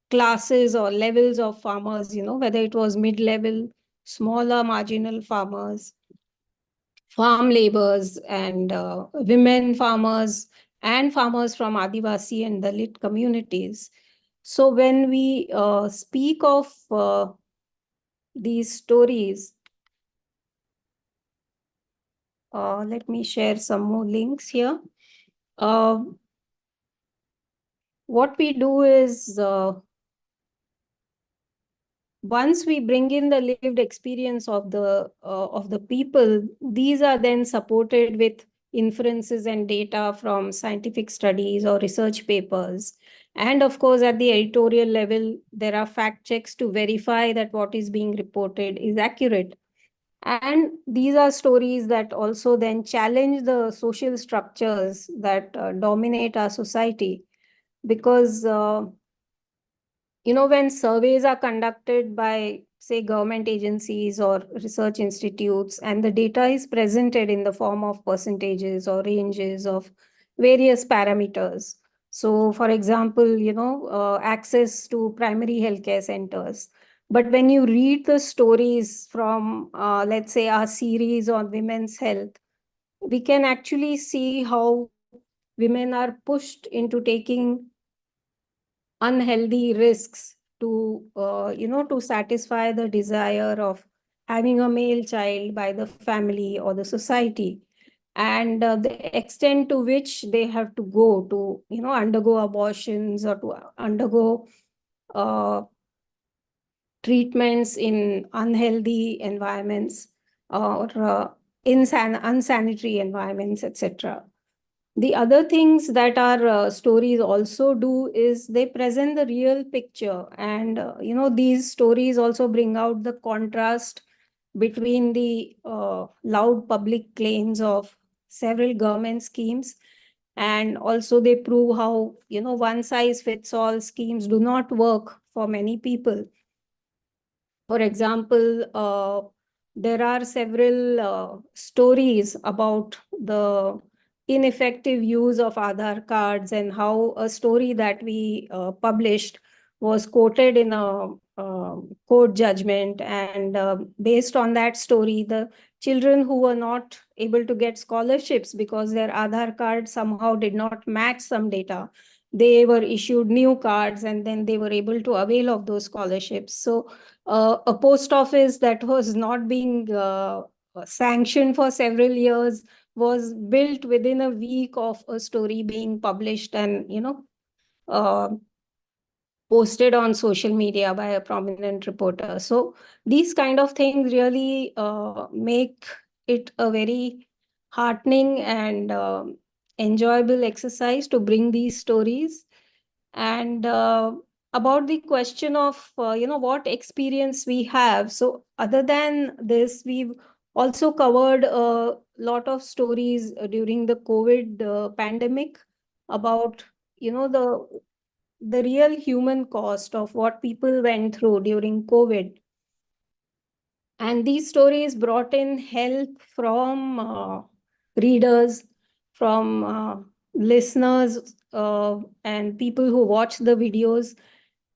classes or levels of farmers, whether it was mid-level, smaller marginal farmers, farm laborers, and women farmers, and farmers from Adivasi and Dalit communities. So when we speak of these stories, let me share some more links here. What we do is, once we bring in the lived experience of the people, these are then supported with inferences and data from scientific studies or research papers. And of course, at the editorial level, there are fact checks to verify that what is being reported is accurate. And these are stories that also then challenge the social structures that dominate our society. Because when surveys are conducted by, say, government agencies or research institutes, and the data is presented in the form of percentages or ranges of various parameters. So, for example, access to primary healthcare centers. But when you read the stories from, let's say, our series on women's health, we can actually see how women are pushed into taking unhealthy risks to satisfy the desire of having a male child by the family or the society, and the extent to which they have to go to undergo abortions or to undergo treatments in unhealthy environments or unsanitary environments, etc. The other things that our stories also do is they present the real picture. And, these stories also bring out the contrast between the loud public claims of several government schemes. And also they prove how, one size fits all schemes do not work for many people. For example, there are several stories about the ineffective use of Aadhaar cards, and how a story that we published was quoted in a court judgment. And based on that story, the children who were not able to get scholarships because their Aadhaar card somehow did not match some data, they were issued new cards, and then they were able to avail of those scholarships. So a post office that was not being sanctioned for several years was built within a week of a story being published and, uh, posted on social media by a prominent reporter. So these kind of things really make it a very heartening and enjoyable exercise to bring these stories. And about the question of, what experience we have. So other than this, we've also covered a lot of stories during the COVID pandemic about, the real human cost of what people went through during COVID. And these stories brought in help from readers, from listeners, and people who watched the videos.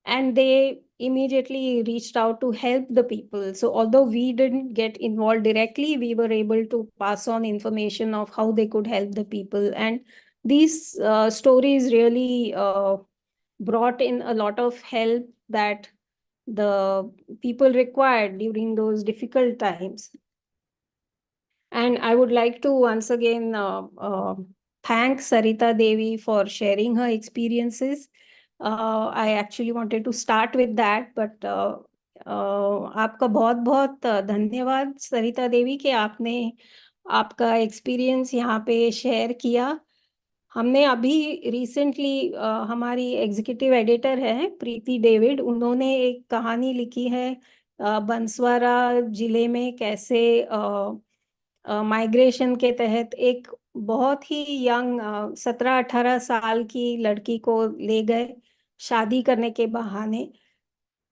And they immediately reached out to help the people. So although we didn't get involved directly, we were able to pass on information of how they could help the people. And these stories really brought in a lot of help that the people required during those difficult times. And I would like to once again thank Sarita Devi for sharing her experiences. I actually wanted to start with that, but आपका बहुत बहुत धन्यवाद सरिता देवी कि आपने आपका experience यहाँ पे share किया। हमने अभी रिसेंटली हमारी एग्जीक्यूटिव एडिटर है प्रीति डेविड, उन्होंने एक कहानी लिखी है बंसवारा जिले में कैसे माइग्रेशन के तहत एक बहुत ही यंग 17-18 साल की लड़की को ले गए शादी करने के बहाने,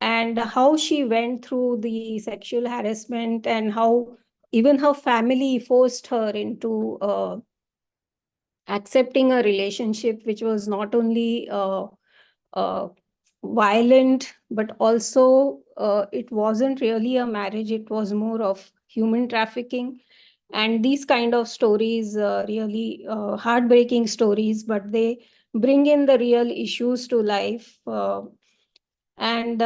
and how she went through the sexual harassment and how even her family forced her into accepting a relationship which was not only uh, violent, but also it wasn't really a marriage, it was more of human trafficking. And these kind of stories, really heartbreaking stories, but they bring in the real issues to life. And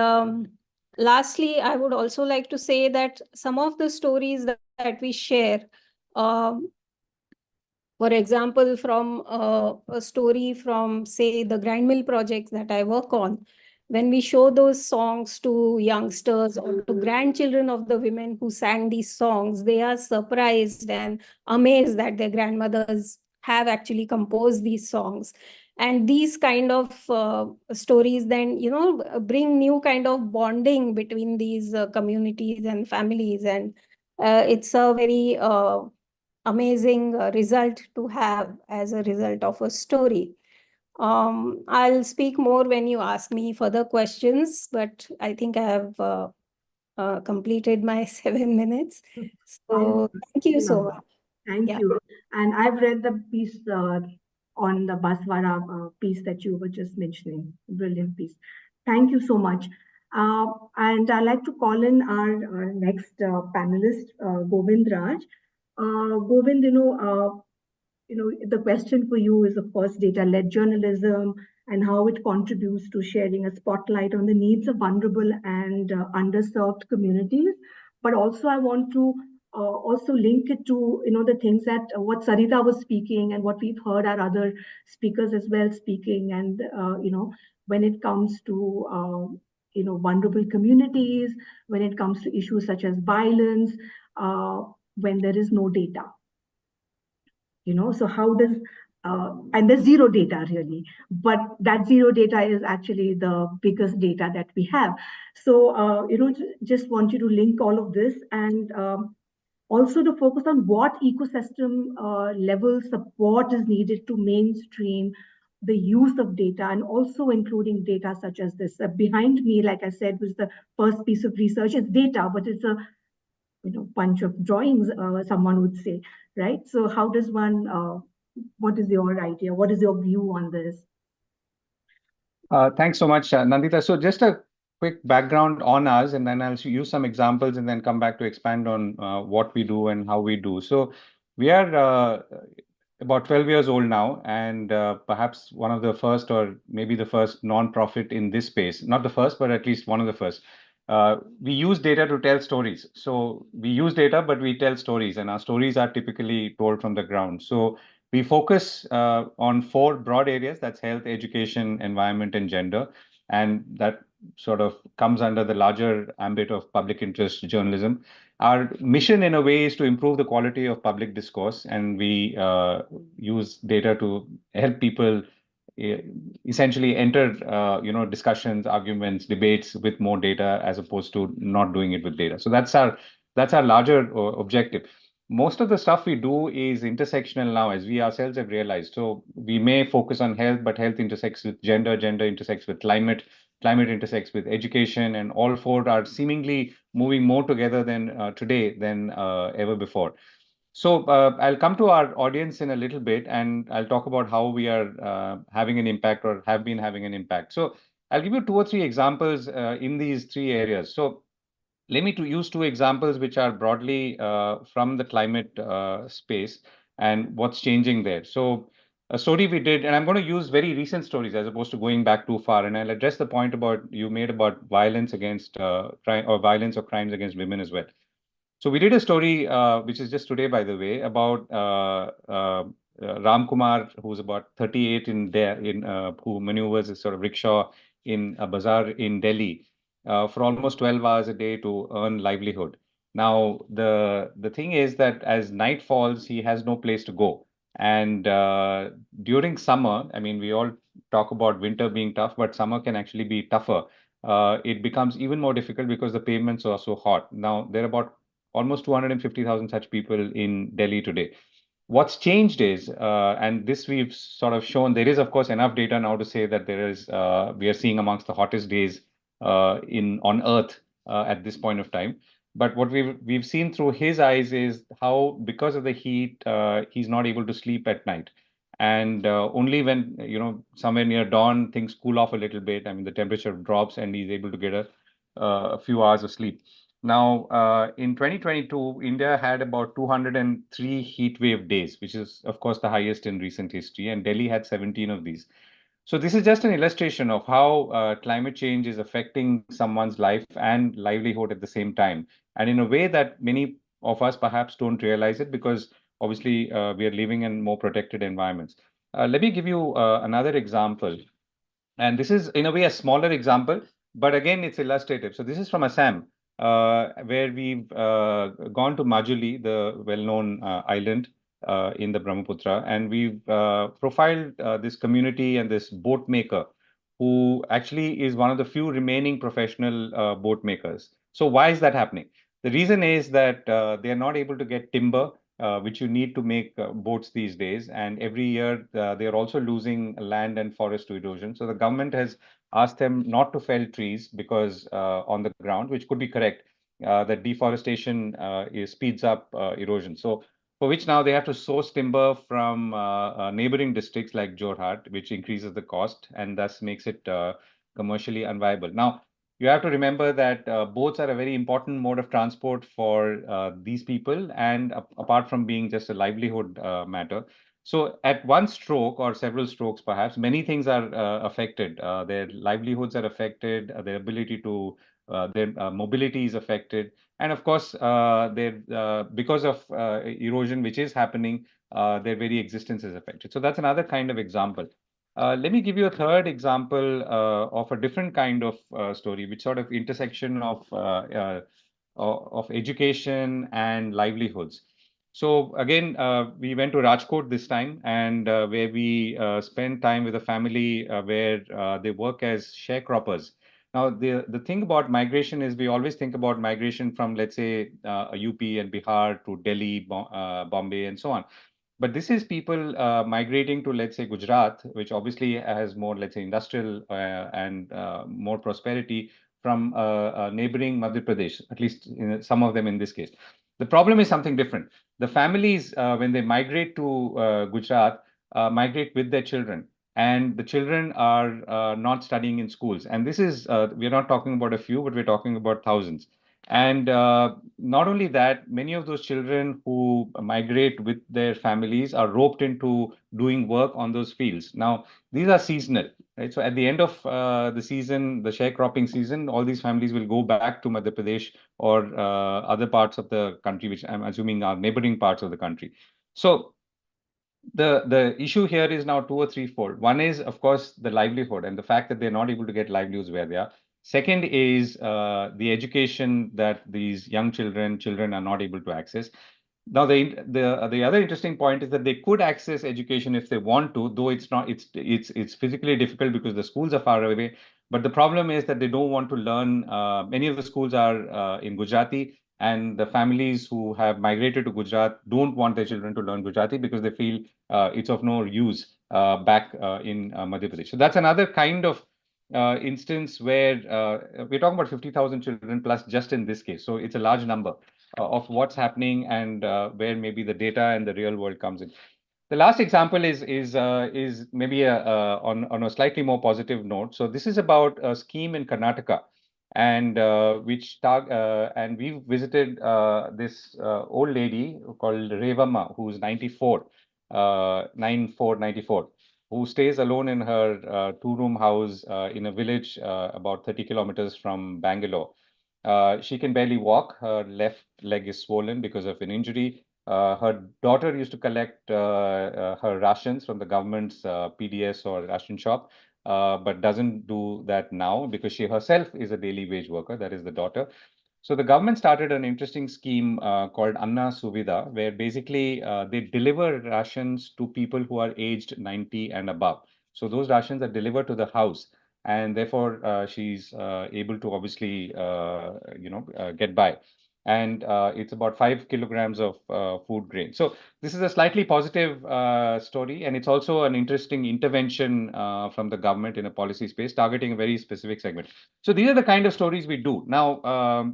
lastly, I would also like to say that some of the stories that we share, um, for example, from a story from, say, the grind mill projects that I work on, when we show those songs to youngsters or to grandchildren of the women who sang these songs, they are surprised and amazed that their grandmothers have actually composed these songs. And these kind of stories then, bring new kind of bonding between these communities and families. And it's a very amazing result to have as a result of a story. I'll speak more when you ask me further questions, but I think I have completed my 7 minutes. So thank you so much. Thank Yeah. you. And I've read the piece on the Baswara piece that you were just mentioning. Brilliant piece. Thank you so much. And I'd like to call in our next panelist, Govind Raj. Govind, the question for you is, of course, data-led journalism and how it contributes to sharing a spotlight on the needs of vulnerable and underserved communities. But also, I want to also link it to, the things that what Sarita was speaking and what we've heard our other speakers as well speaking. And, when it comes to, vulnerable communities, when it comes to issues such as violence, when there is no data. So how does and there's zero data really, but that zero data is actually the biggest data that we have. So, just want you to link all of this, and also to focus on what ecosystem level support is needed to mainstream the use of data, and also including data such as this. Behind me, like I said, was the first piece of research. It's data, but it's a bunch of drawings, someone would say, right? So how does one, what is your idea? What is your view on this? Thanks so much, Nandita. So just a quick background on us, and then I'll use some examples and then come back to expand on what we do and how we do. So we are about 12 years old now, and perhaps one of the first, or maybe the first non-profit in this space. Not the first, but at least one of the first. We use data to tell stories. So we use data, but we tell stories, and our stories are typically told from the ground. So we focus on 4 broad areas. That's health, education, environment, and gender. And that sort of comes under the larger ambit of public interest journalism. Our mission, in a way, is to improve the quality of public discourse, and we use data to help people essentially enter, discussions, arguments, debates with more data, as opposed to not doing it with data. So that's our larger objective. Most of the stuff we do is intersectional now, as we ourselves have realized. So we may focus on health, but health intersects with gender, gender intersects with climate, climate intersects with education, and all 4 are seemingly moving more together than today than ever before. So I'll come to our audience in a little bit, and I'll talk about how we are having an impact, or have been having an impact. So I'll give you 2 or 3 examples in these 3 areas. So let me use 2 examples which are broadly from the climate space and what's changing there. So a story we did, and I'm going to use very recent stories as opposed to going back too far. And I'll address the point you made about violence against crime, or violence or crimes against women as well. So we did a story, which is just today, by the way, about Ram Kumar, who's about 38 who maneuvers a sort of rickshaw in a bazaar in Delhi for almost 12 hours a day to earn livelihood. Now, the thing is that as night falls, he has no place to go. And during summer, I mean, we all talk about winter being tough, but summer can actually be tougher. It becomes even more difficult because the pavements are so hot. Now, there are about almost 250,000 such people in Delhi today. What's changed is, and this we've sort of shown, there is, of course, enough data now to say that we are seeing amongst the hottest days on Earth at this point of time. But what we've seen through his eyes is how, because of the heat, he's not able to sleep at night. And only when, somewhere near dawn, things cool off a little bit. I mean, the temperature drops and he's able to get a few hours of sleep. Now, in 2022, India had about 203 heat wave days, which is, of course, the highest in recent history, and Delhi had 17 of these. So this is just an illustration of how climate change is affecting someone's life and livelihood at the same time, and in a way that many of us perhaps don't realize it, because obviously we are living in more protected environments. Let me give you another example. And this is, in a way, a smaller example, but again, it's illustrative. So this is from Assam, where we've gone to Majuli, the well-known island in the Brahmaputra, and we've profiled this community and this boat maker, who actually is one of the few remaining professional boat makers. So why is that happening? The reason is that they are not able to get timber, which you need to make boats these days. And every year, they are also losing land and forest to erosion. So the government has asked them not to fell trees because on the ground, which could be correct, that deforestation speeds up erosion. So for which now they have to source timber from neighboring districts like Jorhat, which increases the cost and thus makes it commercially unviable. Now, you have to remember that boats are a very important mode of transport for these people, and apart from being just a livelihood matter. So at one stroke, or several strokes perhaps, many things are affected. Their livelihoods are affected, their ability to, their mobility is affected. And of course, because of erosion which is happening, their very existence is affected. So that's another kind of example. Let me give you a third example of a different kind of story, which sort of intersection of education and livelihoods. So again, we went to Rajkot this time, and where we spent time with a family where they work as sharecroppers. Now, the thing about migration is we always think about migration from, let's say, UP and Bihar to Delhi, Bombay, and so on. But this is people migrating to, let's say, Gujarat, which obviously has more, let's say, industrial and more prosperity from neighboring Madhya Pradesh, at least some of them in this case. The problem is something different. The families, when they migrate to Gujarat, migrate with their children. And the children are not studying in schools. And this is, we're not talking about a few, but we're talking about thousands. And not only that, many of those children who migrate with their families are roped into doing work on those fields. Now, these are seasonal, right? So at the end of the season, the sharecropping season, all these families will go back to Madhya Pradesh or other parts of the country, which I'm assuming are neighboring parts of the country. So the issue here is now two or threefold. One is, of course, the livelihood and the fact that they're not able to get livelihoods where they are. Second is the education that these young children are not able to access. Now, the other interesting point is that they could access education if they want to, though it's physically difficult because the schools are far away. But the problem is that they don't want to learn. Many of the schools are in Gujarati, and the families who have migrated to Gujarat don't want their children to learn Gujarati because they feel it's of no use back in Madhya Pradesh. So that's another kind of instance where we're talking about 50,000 children plus just in this case. So it's a large number of what's happening and where maybe the data and the real world comes in. The last example is maybe on a slightly more positive note. So this is about a scheme in Karnataka, and and we visited this old lady called Revamma, who's 94, 94, who stays alone in her two-room house in a village about 30 kilometers from Bangalore. She can barely walk. Her left leg is swollen because of an injury. Her daughter used to collect her rations from the government's PDS or ration shop, but doesn't do that now because she herself is a daily wage worker. That is the daughter. So the government started an interesting scheme called Anna Suvida, where basically they deliver rations to people who are aged 90 and above. So those rations are delivered to the house, and therefore she's able to obviously get by. And it's about 5 kilograms of food grain. So this is a slightly positive story, and it's also an interesting intervention from the government in a policy space targeting a very specific segment. So these are the kind of stories we do. Now,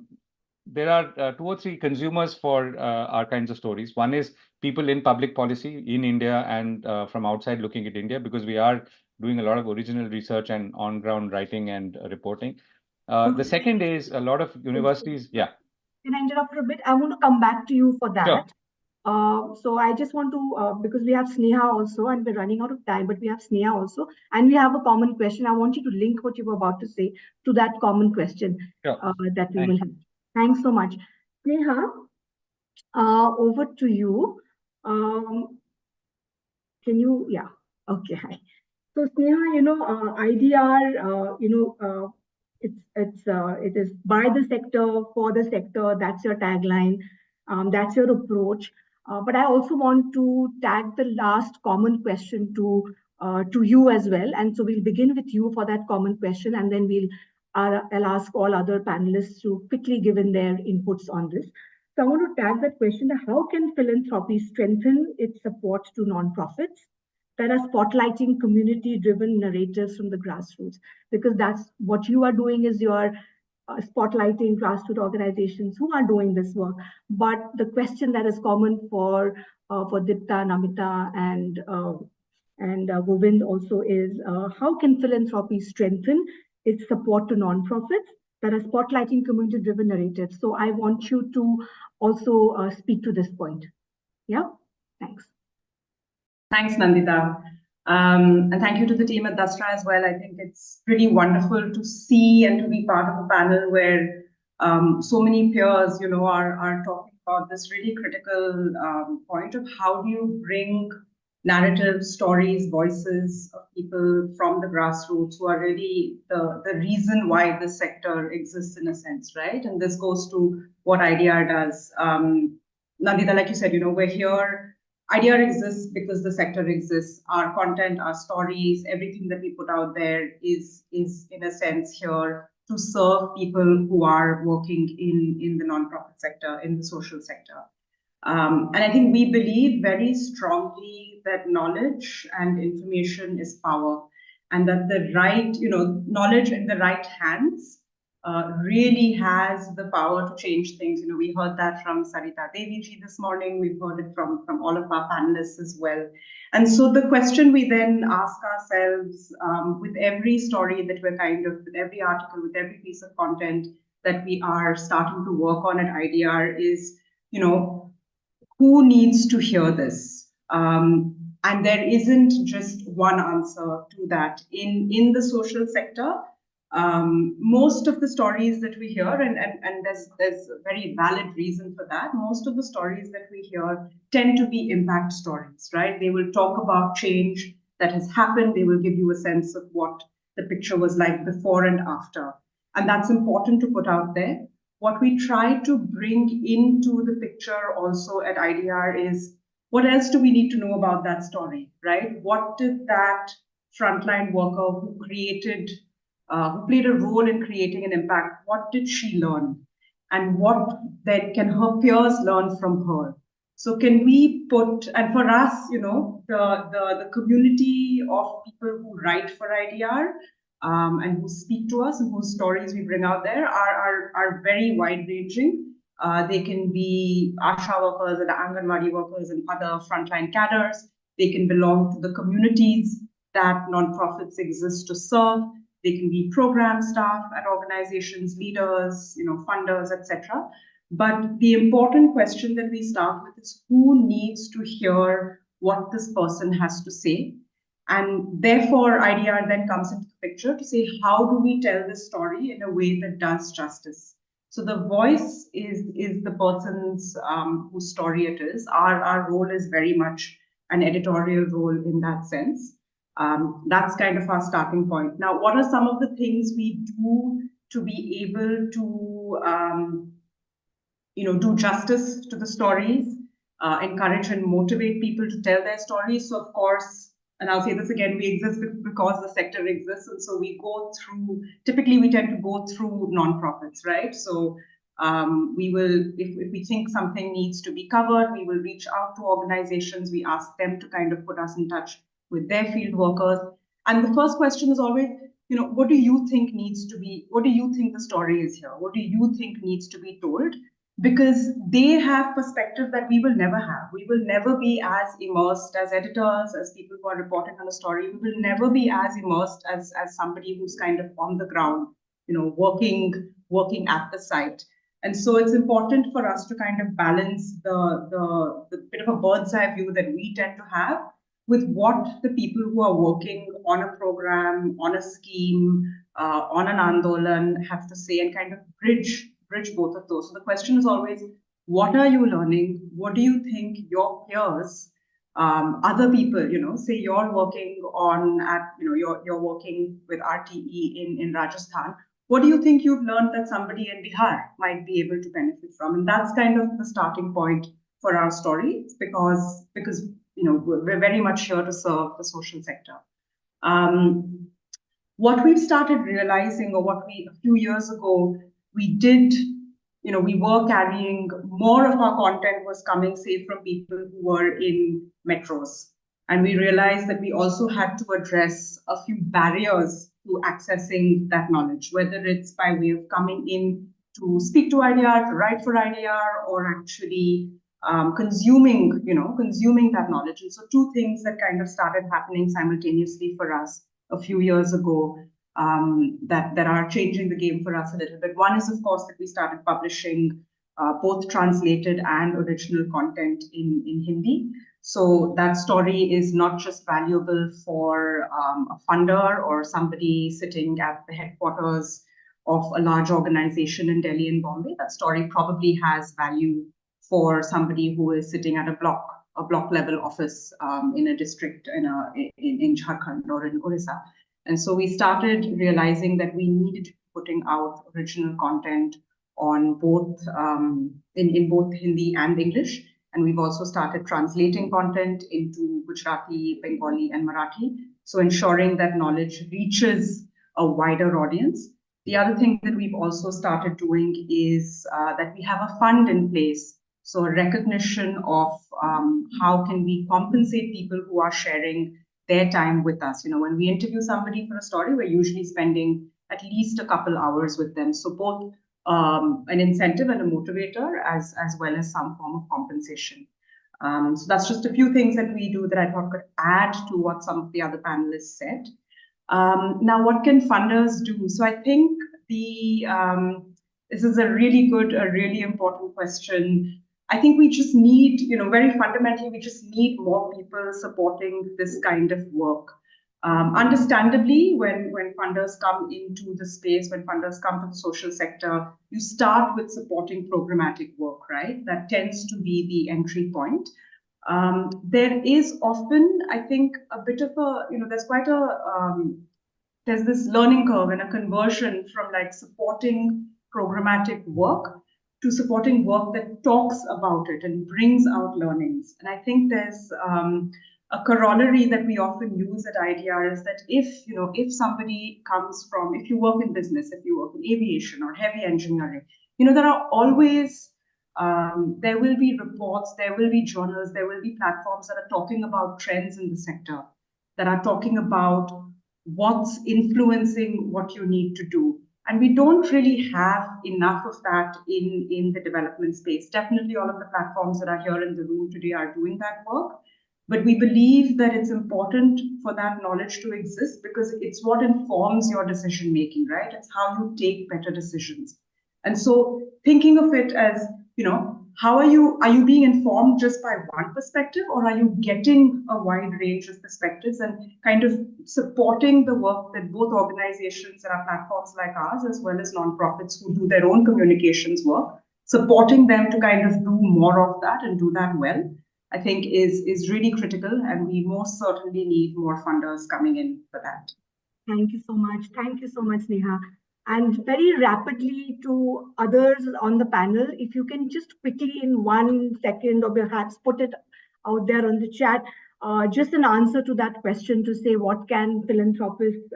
there are two or three consumers for our kinds of stories. One is people in public policy in India and from outside looking at India, because we are doing a lot of original research and on-ground writing and reporting. The second is a lot of universities. Yeah. Can I interrupt for a bit? I want to come back to you for that. Sure. So I just want to, because we have Sneha also, and we're running out of time, but we have Sneha also, and we have a common question. I want you to link what you were about to say to that common question Sure. that we will have. Thanks so much. Sneha, over to you. Can you, yeah, okay, hi. So Sneha, IDR, it is by the sector, for the sector. That's your tagline. That's your approach. But I also want to tag the last common question to you as well. And so we'll begin with you for that common question, and then I'll ask all other panelists to quickly give in their inputs on this. So I want to tag that question: how can philanthropy strengthen its support to nonprofits that are spotlighting community-driven narratives from the grassroots? Because that's what you are doing, is you are spotlighting grassroots organizations who are doing this work. But the question that is common for Dipta, Namita, and Govind also is, how can philanthropy strengthen its support to nonprofits that are spotlighting community-driven narratives? So I want you to also speak to this point. Yeah, thanks. Thanks, Nandita. And thank you to the team at Dasra as well. I think it's pretty wonderful to see and to be part of a panel where so many peers, are talking about this really critical point of how do you bring narratives, stories, voices of people from the grassroots who are really the reason why this sector exists in a sense, right? And this goes to what IDR does. Nandita, like you said, we're here. IDR exists because the sector exists. Our content, our stories, everything that we put out there is in a sense here to serve people who are working in the nonprofit sector, in the social sector. And I think we believe very strongly that knowledge and information is power, and that the right, knowledge in the right hands really has the power to change things. We heard that from Sarita Deviji this morning. We've heard it from all of our panelists as well. And so the question we then ask ourselves with every story that we're with every article, with every piece of content that we are starting to work on at IDR is, who needs to hear this? And there isn't just one answer to that. In the social sector, most of the stories that we hear, and there's a very valid reason for that, most of the stories that we hear tend to be impact stories, right? They will talk about change that has happened. They will give you a sense of what the picture was like before and after. And that's important to put out there. What we try to bring into the picture also at IDR is, what else do we need to know about that story, right? What did that frontline worker who played a role in creating an impact, what did she learn? And what then can her peers learn from her? So can we put, and for us, the community of people who write for IDR, and who speak to us and whose stories we bring out there are very wide-ranging. They can be ASHA workers and Anganwadi workers and other frontline cadres. They can belong to the communities that nonprofits exist to serve. They can be program staff at organizations, leaders, funders, etc. But the important question that we start with is, who needs to hear what this person has to say? And therefore, IDR then comes into the picture to say, how do we tell this story in a way that does justice? So the voice is the person's whose story it is. Our role is very much an editorial role in that sense. That's kind of our starting point. Now, what are some of the things we do to be able to do justice to the stories, encourage and motivate people to tell their stories? So of course, and I'll say this again, we exist because the sector exists. And so typically we tend to go through nonprofits, right? So we will, if we think something needs to be covered, we will reach out to organizations. We ask them to kind of put us in touch with their field workers. And the first question is always, what do you think the story is here? What do you think needs to be told? Because they have perspective that we will never have. We will never be as immersed as editors, as people who are reporting on a story. We will never be as immersed as somebody who's kind of on the ground, working at the site. And so it's important for us to kind of balance the bit of a bird's eye view that we tend to have with what the people who are working on a program, on a scheme, on an Andolan have to say, and kind of bridge both of those. So the question is always, what are you learning? What do you think your peers, other people, say you're working you're working with RTE in Rajasthan. What do you think you've learned that somebody in Bihar might be able to benefit from? And that's kind of the starting point for our story, because we're very much here to serve the social sector. What we've started realizing, or a few years ago, we were carrying more of our content was coming, say, from people who were in metros. And we realized that we also had to address a few barriers to accessing that knowledge, whether it's by way of coming in to speak to IDR, to write for IDR, or actually consuming that knowledge. And so two things that kind of started happening simultaneously for us a few years ago that are changing the game for us a little bit. One is, of course, that we started publishing both translated and original content in Hindi. So that story is not just valuable for a funder or somebody sitting at the headquarters of a large organization in Delhi and Bombay. That story probably has value for somebody who is sitting at a block level office in a district in Jharkhand or in Orissa. And so we started realizing that we needed to be putting out original content on both in both Hindi and English. And we've also started translating content into Gujarati, Bengali, and Marathi. So ensuring that knowledge reaches a wider audience. The other thing that we've also started doing is that we have a fund in place. So a recognition of how can we compensate people who are sharing their time with us. When we interview somebody for a story, we're usually spending at least a couple hours with them. So both an incentive and a motivator as well as some form of compensation. So that's just a few things that we do that I thought could add to what some of the other panelists said. Now, what can funders do? So I think this is a really important question. I think we just need, very fundamentally, we just need more people supporting this kind of work. Understandably, when funders come into the space, when funders come to the social sector, you start with supporting programmatic work, right? That tends to be the entry point. There is often, I think, a bit of a, there's this learning curve and a conversion from like supporting programmatic work to supporting work that talks about it and brings out learnings. And I think there's a corollary that we often use at IDR is that if somebody comes from, if you work in business, if you work in aviation or heavy engineering, there are always, there will be reports, there will be journals, there will be platforms that are talking about trends in the sector, that are talking about what's influencing what you need to do. And we don't really have enough of that in the development space. Definitely all of the platforms that are here in the room today are doing that work. But we believe that it's important for that knowledge to exist because it's what informs your decision making, right? It's how you take better decisions. And so thinking of it as, how are you being informed just by one perspective, or are you getting a wide range of perspectives and kind of supporting the work that both organizations and our platforms like ours, as well as nonprofits who do their own communications work, supporting them to kind of do more of that and do that well, I think is really critical. And we most certainly need more funders coming in for that. Thank you so much. Thank you so much, Neha. And very rapidly to others on the panel, if you can just quickly in 1 second or perhaps put it out there on the chat, just an answer to that question to say what can philanthropists,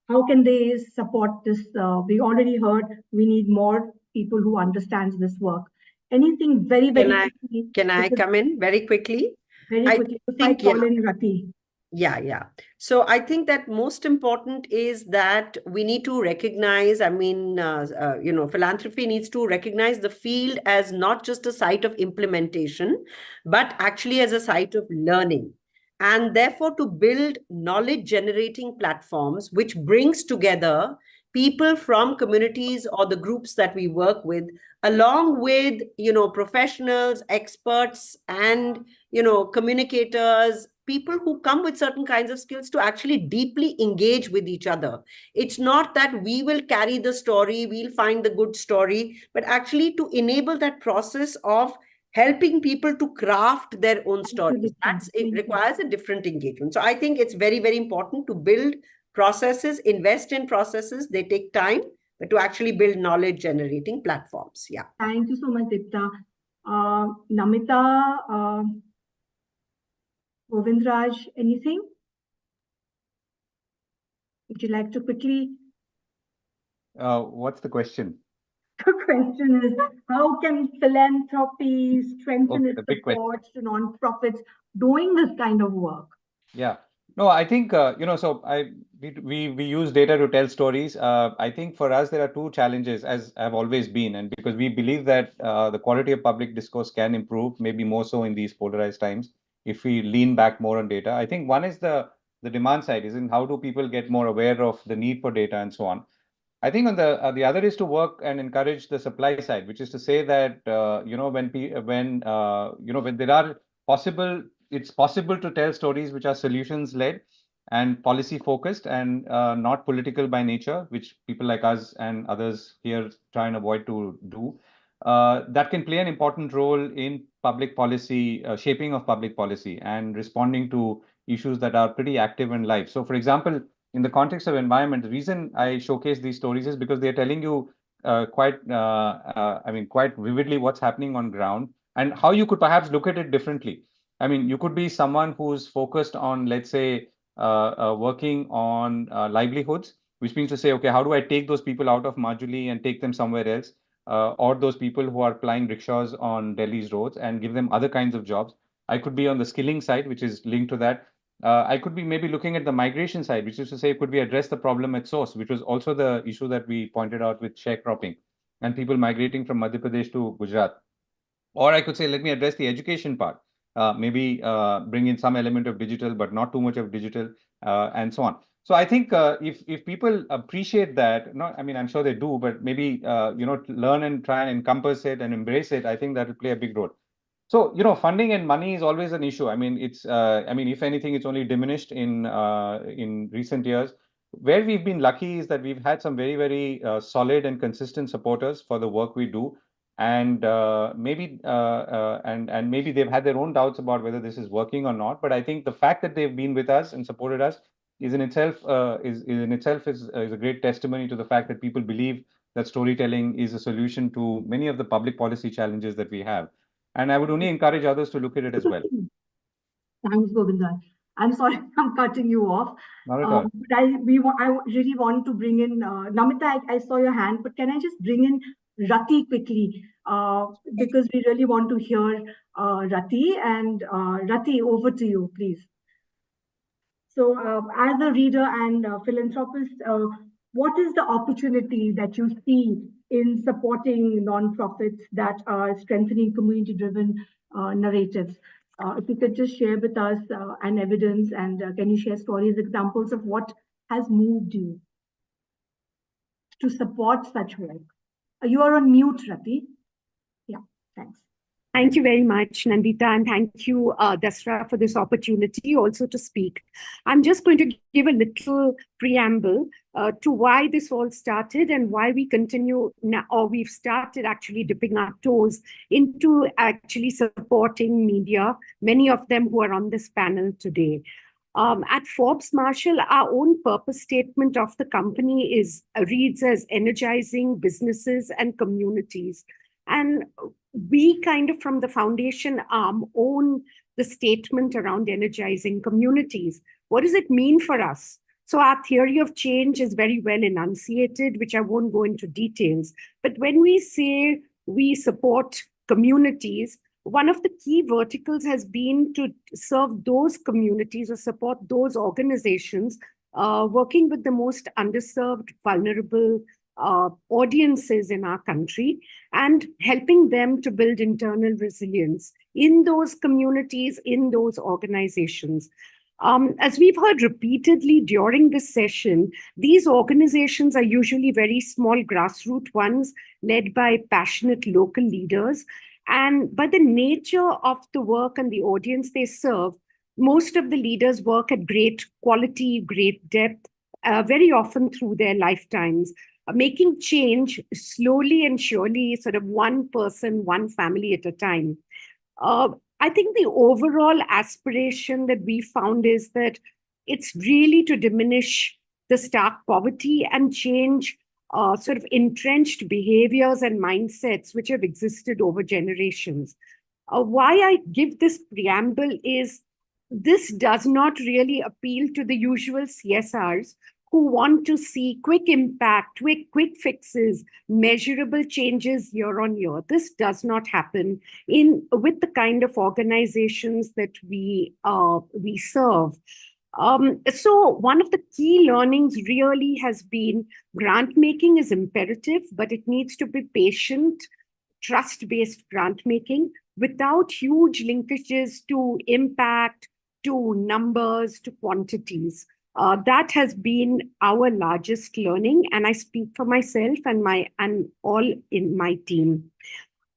how can they support this? We already heard we need more people who understand this work. Anything very quickly? Can I come in very quickly? Very quickly. I call in Rati. Yeah. So I think that most important is that we need to recognize, philanthropy needs to recognize the field as not just a site of implementation, but actually as a site of learning. And therefore to build knowledge generating platforms, which brings together people from communities or the groups that we work with, along with, professionals, experts, and, communicators, people who come with certain kinds of skills to actually deeply engage with each other. It's not that we will carry the story, we'll find the good story, but actually to enable that process of helping people to craft their own stories. It requires a different engagement. So I think it's very, very important to build processes, invest in processes. They take time, but to actually build knowledge generating platforms. Yeah. Thank you so much, Deepta. Namita, Govindraj, anything? Would you like to quickly? What's the question? The question is, how can philanthropy strengthen its support to nonprofits doing this kind of work? Yeah. No, I think, so we use data to tell stories. I think for us, there are two challenges, as have always been, and because we believe that the quality of public discourse can improve, maybe more so in these polarized times, if we lean back more on data. I think one is the demand side, is in how do people get more aware of the need for data and so on. I think on the other is to work and encourage the supply side, which is to say that when there are it's possible to tell stories which are solutions led and policy focused and not political by nature, which people like us and others here try and avoid to do. That can play an important role in public policy, shaping of public policy and responding to issues that are pretty active in life. So, for example, in the context of environment, the reason I showcase these stories is because they're telling you quite vividly what's happening on ground. and how you could perhaps look at it differently. I mean, you could be someone who's focused on, let's say, working on livelihoods, which means to say, okay, how do I take those people out of Majuli and take them somewhere else? Or those people who are plying rickshaws on Delhi's roads and give them other kinds of jobs. I could be on the skilling side, which is linked to that. I could be maybe looking at the migration side, which is to say, could we address the problem at source, which was also the issue that we pointed out with sharecropping and people migrating from Madhya Pradesh to Gujarat. Or I could say, let me address the education part. Maybe bring in some element of digital, but not too much of digital, and so on. So I think if people appreciate that, I mean, I'm sure they do, but maybe learn and try and encompass it and embrace it, I think that will play a big role. So, funding and money is always an issue. I mean, if anything, it's only diminished in recent years. Where we've been lucky is that we've had some very, very solid and consistent supporters for the work we do. And maybe they've had their own doubts about whether this is working or not. But I think the fact that they've been with us and supported us is in itself is a great testimony to the fact that people believe that storytelling is a solution to many of the public policy challenges that we have. And I would only encourage others to look at it as well. Thanks, Govinda. I'm sorry I'm cutting you off. Not at all. But I really want to bring in Namita. I saw your hand, but can I just bring in Rati quickly? Because we really want to hear Rati. And Rati, over to you, please. So as a reader and philanthropist, what is the opportunity that you see in supporting nonprofits that are strengthening community-driven narratives? If you could just share with us an evidence, and can you share stories, examples of what has moved you to support such work? You are on mute, Rati. Yeah, thanks. Thank you very much, Nandita, and thank you, Dasra, for this opportunity also to speak. I'm just going to give a little preamble to why this all started and why we continue now, or we've started actually dipping our toes into actually supporting media, many of them who are on this panel today. At Forbes Marshall, our own purpose statement of the company reads as energizing businesses and communities. And we kind of, from the foundation arm, own the statement around energizing communities. What does it mean for us? So our theory of change is very well enunciated, which I won't go into details. But when we say we support communities, one of the key verticals has been to serve those communities or support those organizations working with the most underserved, vulnerable audiences in our country, and helping them to build internal resilience in those communities, in those organizations. As we've heard repeatedly during this session, these organizations are usually very small grassroots ones led by passionate local leaders. And by the nature of the work and the audience they serve, most of the leaders work at great quality, great depth, very often through their lifetimes, making change slowly and surely, sort of one person, one family at a time. I think the overall aspiration that we found is that it's really to diminish the stark poverty and change sort of entrenched behaviors and mindsets which have existed over generations. Why I give this preamble is this does not really appeal to the usual CSRs who want to see quick impact, quick fixes, measurable changes year on year. This does not happen with the kind of organizations that we serve. So one of the key learnings really has been grant making is imperative, but it needs to be patient, trust-based grant making without huge linkages to impact, to numbers, to quantities. That has been our largest learning, and I speak for myself and all in my team.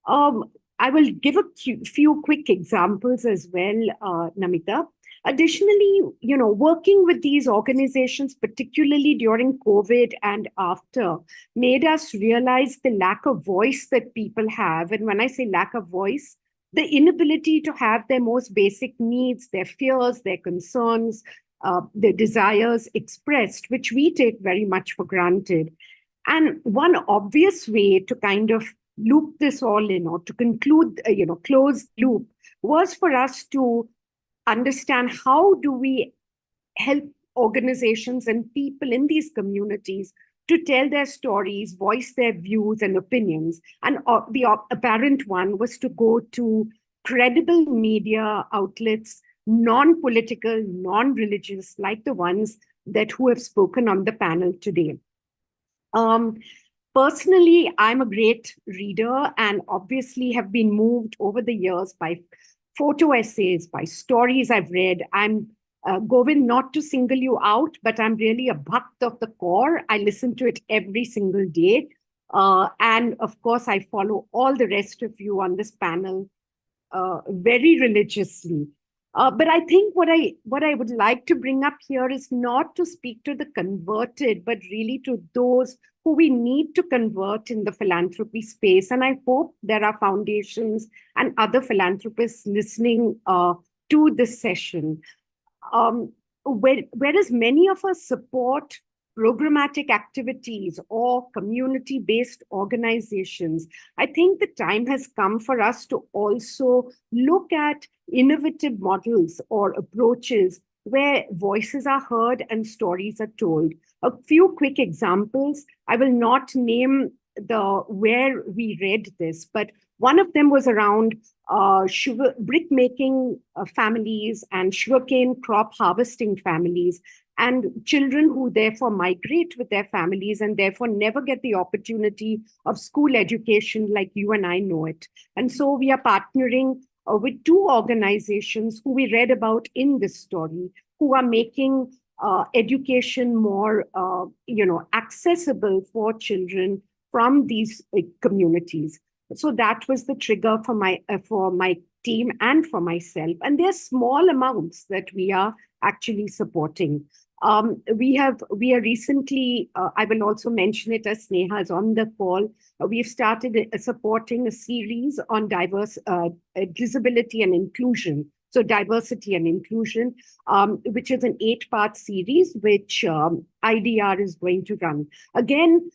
I will give a few quick examples as well, Namita. Additionally, working with these organizations, particularly during COVID and after, made us realize the lack of voice that people have. And when I say lack of voice, the inability to have their most basic needs, their fears, their concerns, their desires expressed, which we take very much for granted. And one obvious way to kind of loop this all in, or to conclude, close the loop, was for us to understand how do we help organizations and people in these communities to tell their stories, voice their views and opinions. And the apparent one was to go to credible media outlets, non-political, non-religious, like the ones that who have spoken on the panel today. Personally, I'm a great reader and obviously have been moved over the years by photo essays, by stories I've read. I'm Govind, not to single you out, but I'm really a bhakt of the core. I listen to it every single day. And of course, I follow all the rest of you on this panel very religiously. But I think what I would like to bring up here is not to speak to the converted, but really to those who we need to convert in the philanthropy space. And I hope there are foundations and other philanthropists listening to this session. Whereas many of us support programmatic activities or community-based organizations, I think the time has come for us to also look at innovative models or approaches where voices are heard and stories are told. A few quick examples. I will not name where we read this, but one of them was around sugar brick making families and sugarcane crop harvesting families, and children who therefore migrate with their families and therefore never get the opportunity of school education like you and I know it. And so we are partnering with two organizations who we read about in this story, who are making education more accessible for children from these communities. So that was the trigger for my team and for myself. And there's small amounts that we are actually supporting. We are recently, I will also mention it as Sneha is on the call, we've started supporting a series on disability and inclusion. So diversity and inclusion, which is an 8-part series, which IDR is going to run. Again,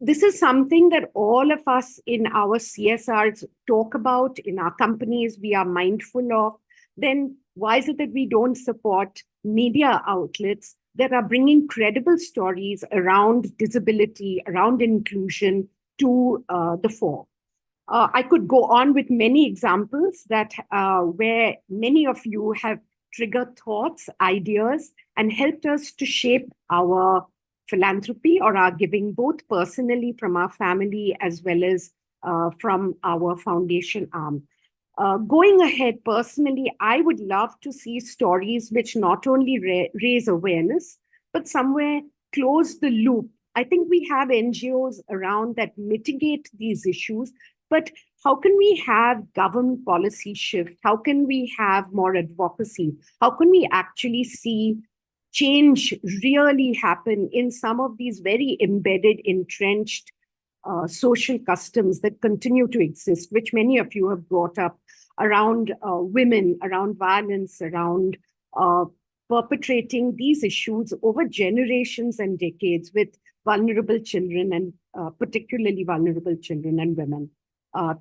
this is something that all of us in our CSRs talk about, in our companies, we are mindful of. Then why is it that we don't support media outlets that are bringing credible stories around disability, around inclusion to the fore? I could go on with many examples that where many of you have triggered thoughts, ideas, and helped us to shape our philanthropy or our giving, both personally from our family as well as from our foundation arm. Going ahead, personally, I would love to see stories which not only raise awareness, but somewhere close the loop. I think we have NGOs around that mitigate these issues, but how can we have government policy shift? How can we have more advocacy? How can we actually see change really happen in some of these very embedded, entrenched social customs that continue to exist, which many of you have brought up around women, around violence, around perpetrating these issues over generations and decades with vulnerable children and particularly vulnerable children and women.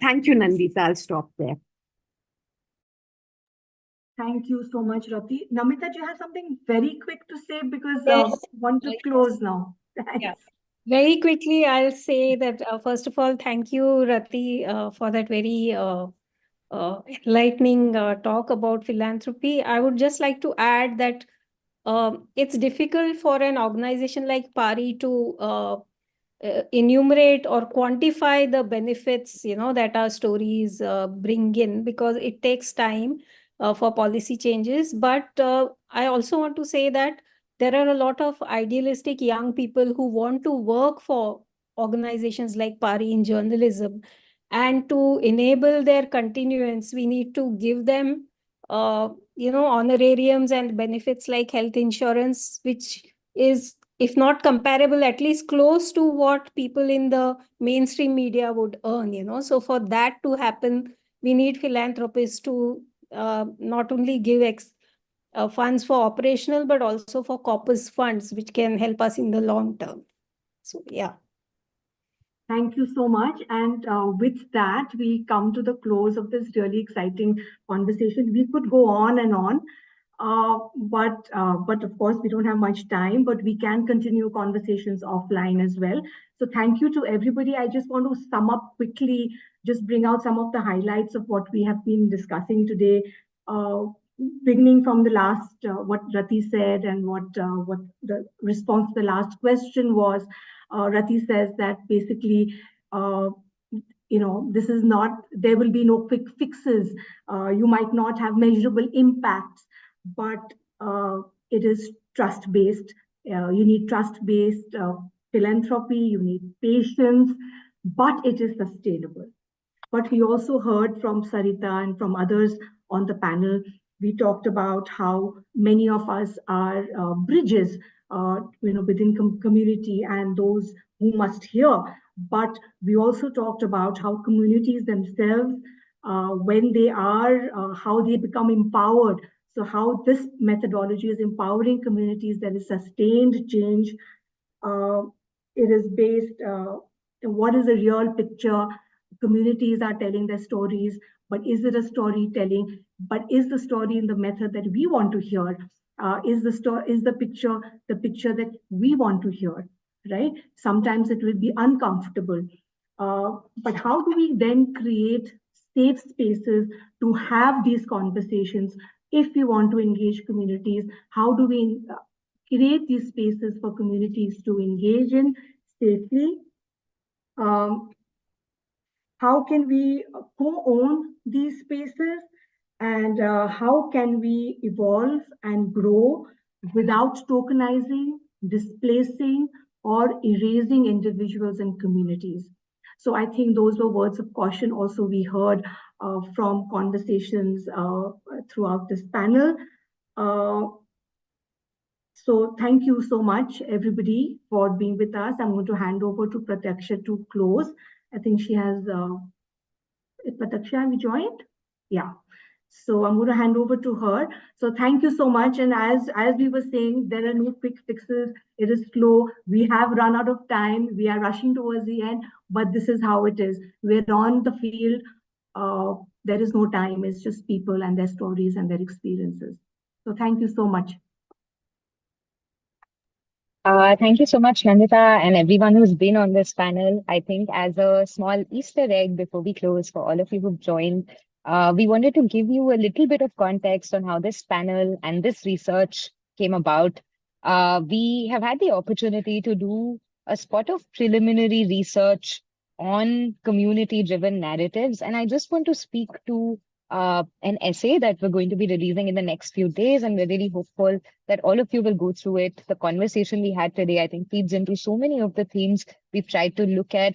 Thank you, Nandita. I'll stop there. Thank you so much, Rati. Namita, do you have something very quick to say? Because Yes. I want to close now. Thanks. Yeah. Very quickly, I'll say that, first of all, thank you, Rati, for that very enlightening talk about philanthropy. I would just like to add that it's difficult for an organization like PARI to enumerate or quantify the benefits, that our stories bring in, because it takes time for policy changes. But I also want to say that there are a lot of idealistic young people who want to work for organizations like PARI in journalism. And to enable their continuance, we need to give them, honorariums and benefits like health insurance, which is, if not comparable, at least close to what people in the mainstream media would earn. So for that to happen, we need philanthropists to not only give funds for operational, but also for corpus funds, which can help us in the long term. So, yeah. Thank you so much. And with that, we come to the close of this really exciting conversation. We could go on and on, but of course, we don't have much time, but we can continue conversations offline as well. So thank you to everybody. I just want to sum up quickly, just bring out some of the highlights of what we have been discussing today. Beginning from the last, what Rati said and what the response to the last question was. Rati says that basically, this is not, there will be no quick fixes. You might not have measurable impacts, but it is trust-based. You need trust-based philanthropy, you need patience, but it is sustainable. But we also heard from Sarita and from others on the panel. We talked about how many of us are bridges, within community and those who must hear. But we also talked about how communities themselves, when they are, how they become empowered. So how this methodology is empowering communities, there is sustained change. It is based, what is a real picture? Communities are telling their stories, but is it a storytelling? But is the story in the method that we want to hear? Is the picture that we want to hear, right? Sometimes it will be uncomfortable. But how do we then create safe spaces to have these conversations if we want to engage communities? How do we create these spaces for communities to engage in safely? How can we co-own these spaces, and how can we evolve and grow without tokenizing, displacing, or erasing individuals and communities? So I think those were words of caution also we heard from conversations throughout this panel. So thank you so much, everybody, for being with us. I'm going to hand over to Prataksha to close. I think she has, Prataksha, have you joined? Yeah. So I'm going to hand over to her. So thank you so much. And as we were saying, there are no quick fixes. It is slow. We have run out of time. We are rushing towards the end, but this is how it is. We're on the field. There is no time. It's just people and their stories and their experiences. So thank you so much. Thank you so much, Nandita, and everyone who's been on this panel. I think as a small Easter egg before we close, for all of you who've joined, we wanted to give you a little bit of context on how this panel and this research came about. We have had the opportunity to do a spot of preliminary research on community-driven narratives, and I just want to speak to an essay that we're going to be releasing in the next few days, and we're really hopeful that all of you will go through it. The conversation we had today, I think, feeds into so many of the themes we've tried to look at.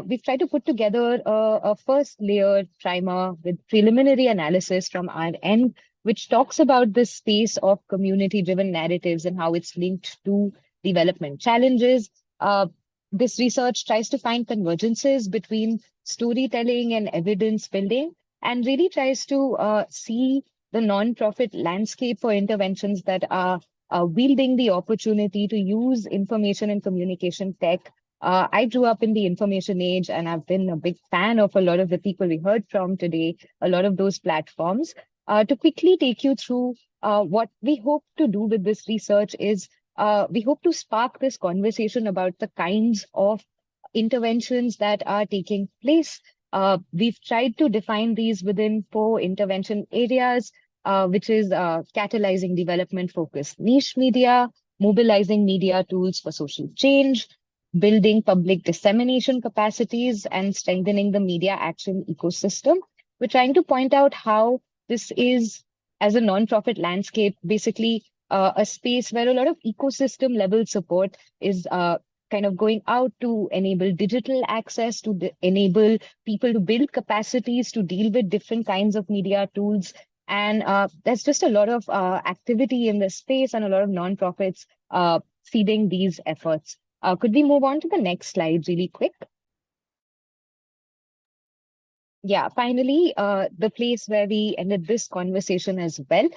We've tried to put together a first layer primer with preliminary analysis from our end, which talks about the space of community-driven narratives and how it's linked to development challenges. This research tries to find convergences between storytelling and evidence building, and really tries to see the nonprofit landscape for interventions that are wielding the opportunity to use information and communication tech. I grew up in the information age, and I've been a big fan of a lot of the people we heard from today, a lot of those platforms. To quickly take you through what we hope to do with this research is we hope to spark this conversation about the kinds of interventions that are taking place. We've tried to define these within 4 intervention areas, which is catalyzing development-focused niche media, mobilizing media tools for social change, building public dissemination capacities, and strengthening the media action ecosystem. We're trying to point out how this is, as a nonprofit landscape, basically a space where a lot of ecosystem level support is kind of going out to enable digital access, to enable people to build capacities to deal with different kinds of media tools. And there's just a lot of activity in this space and a lot of nonprofits feeding these efforts. Could we move on to the next slide really quick? Yeah, finally, the place where we ended this conversation as well.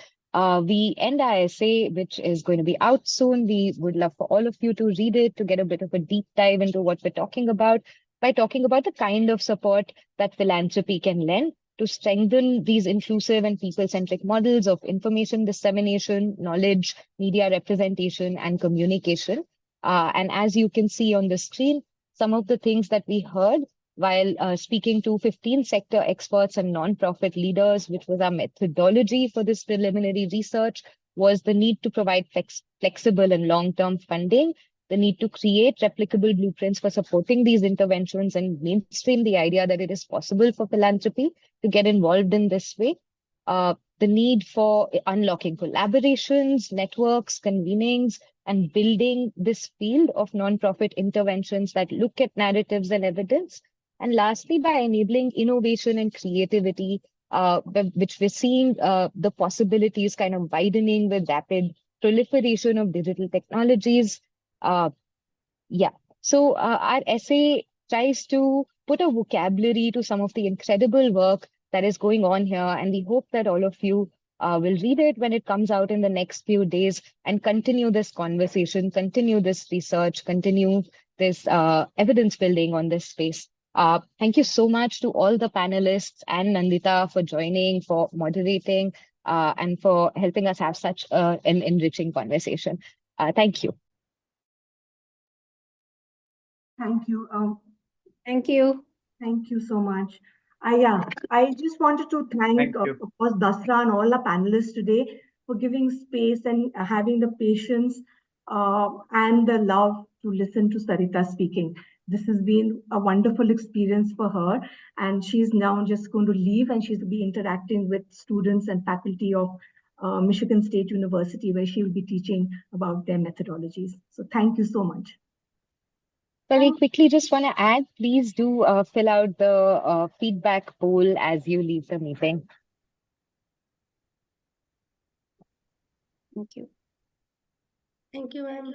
We end our essay, which is going to be out soon. We would love for all of you to read it, to get a bit of a deep dive into what we're talking about. by talking about the kind of support that philanthropy can lend to strengthen these inclusive and people-centric models of information dissemination, knowledge, media representation, and communication. And as you can see on the screen, some of the things that we heard while speaking to 15 sector experts and nonprofit leaders, which was our methodology for this preliminary research, was the need to provide flexible and long-term funding, the need to create replicable blueprints for supporting these interventions and mainstream the idea that it is possible for philanthropy to get involved in this way. The need for unlocking collaborations, networks, convenings, and building this field of nonprofit interventions that look at narratives and evidence. And lastly, by enabling innovation and creativity, which we're seeing the possibilities kind of widening with rapid proliferation of digital technologies. Yeah. So our essay tries to put a vocabulary to some of the incredible work that is going on here. And we hope that all of you will read it when it comes out in the next few days and continue this conversation, continue this research, continue this evidence building on this space. Thank you so much to all the panelists and Nandita for joining, for moderating, and for helping us have such an enriching conversation. Thank you. Thank you. Thank you. Thank you so much. I just wanted to thank, you. of course, Dasra and all our panelists today for giving space and having the patience and the love to listen to Sarita speaking. This has been a wonderful experience for her, and she's now just going to leave, and she's to be interacting with students and faculty of Michigan State University, where she will be teaching about their methodologies. So thank you so much. Very quickly, just want to add, please do fill out the feedback poll as you leave the meeting. Thank you. Thank you, ma'am.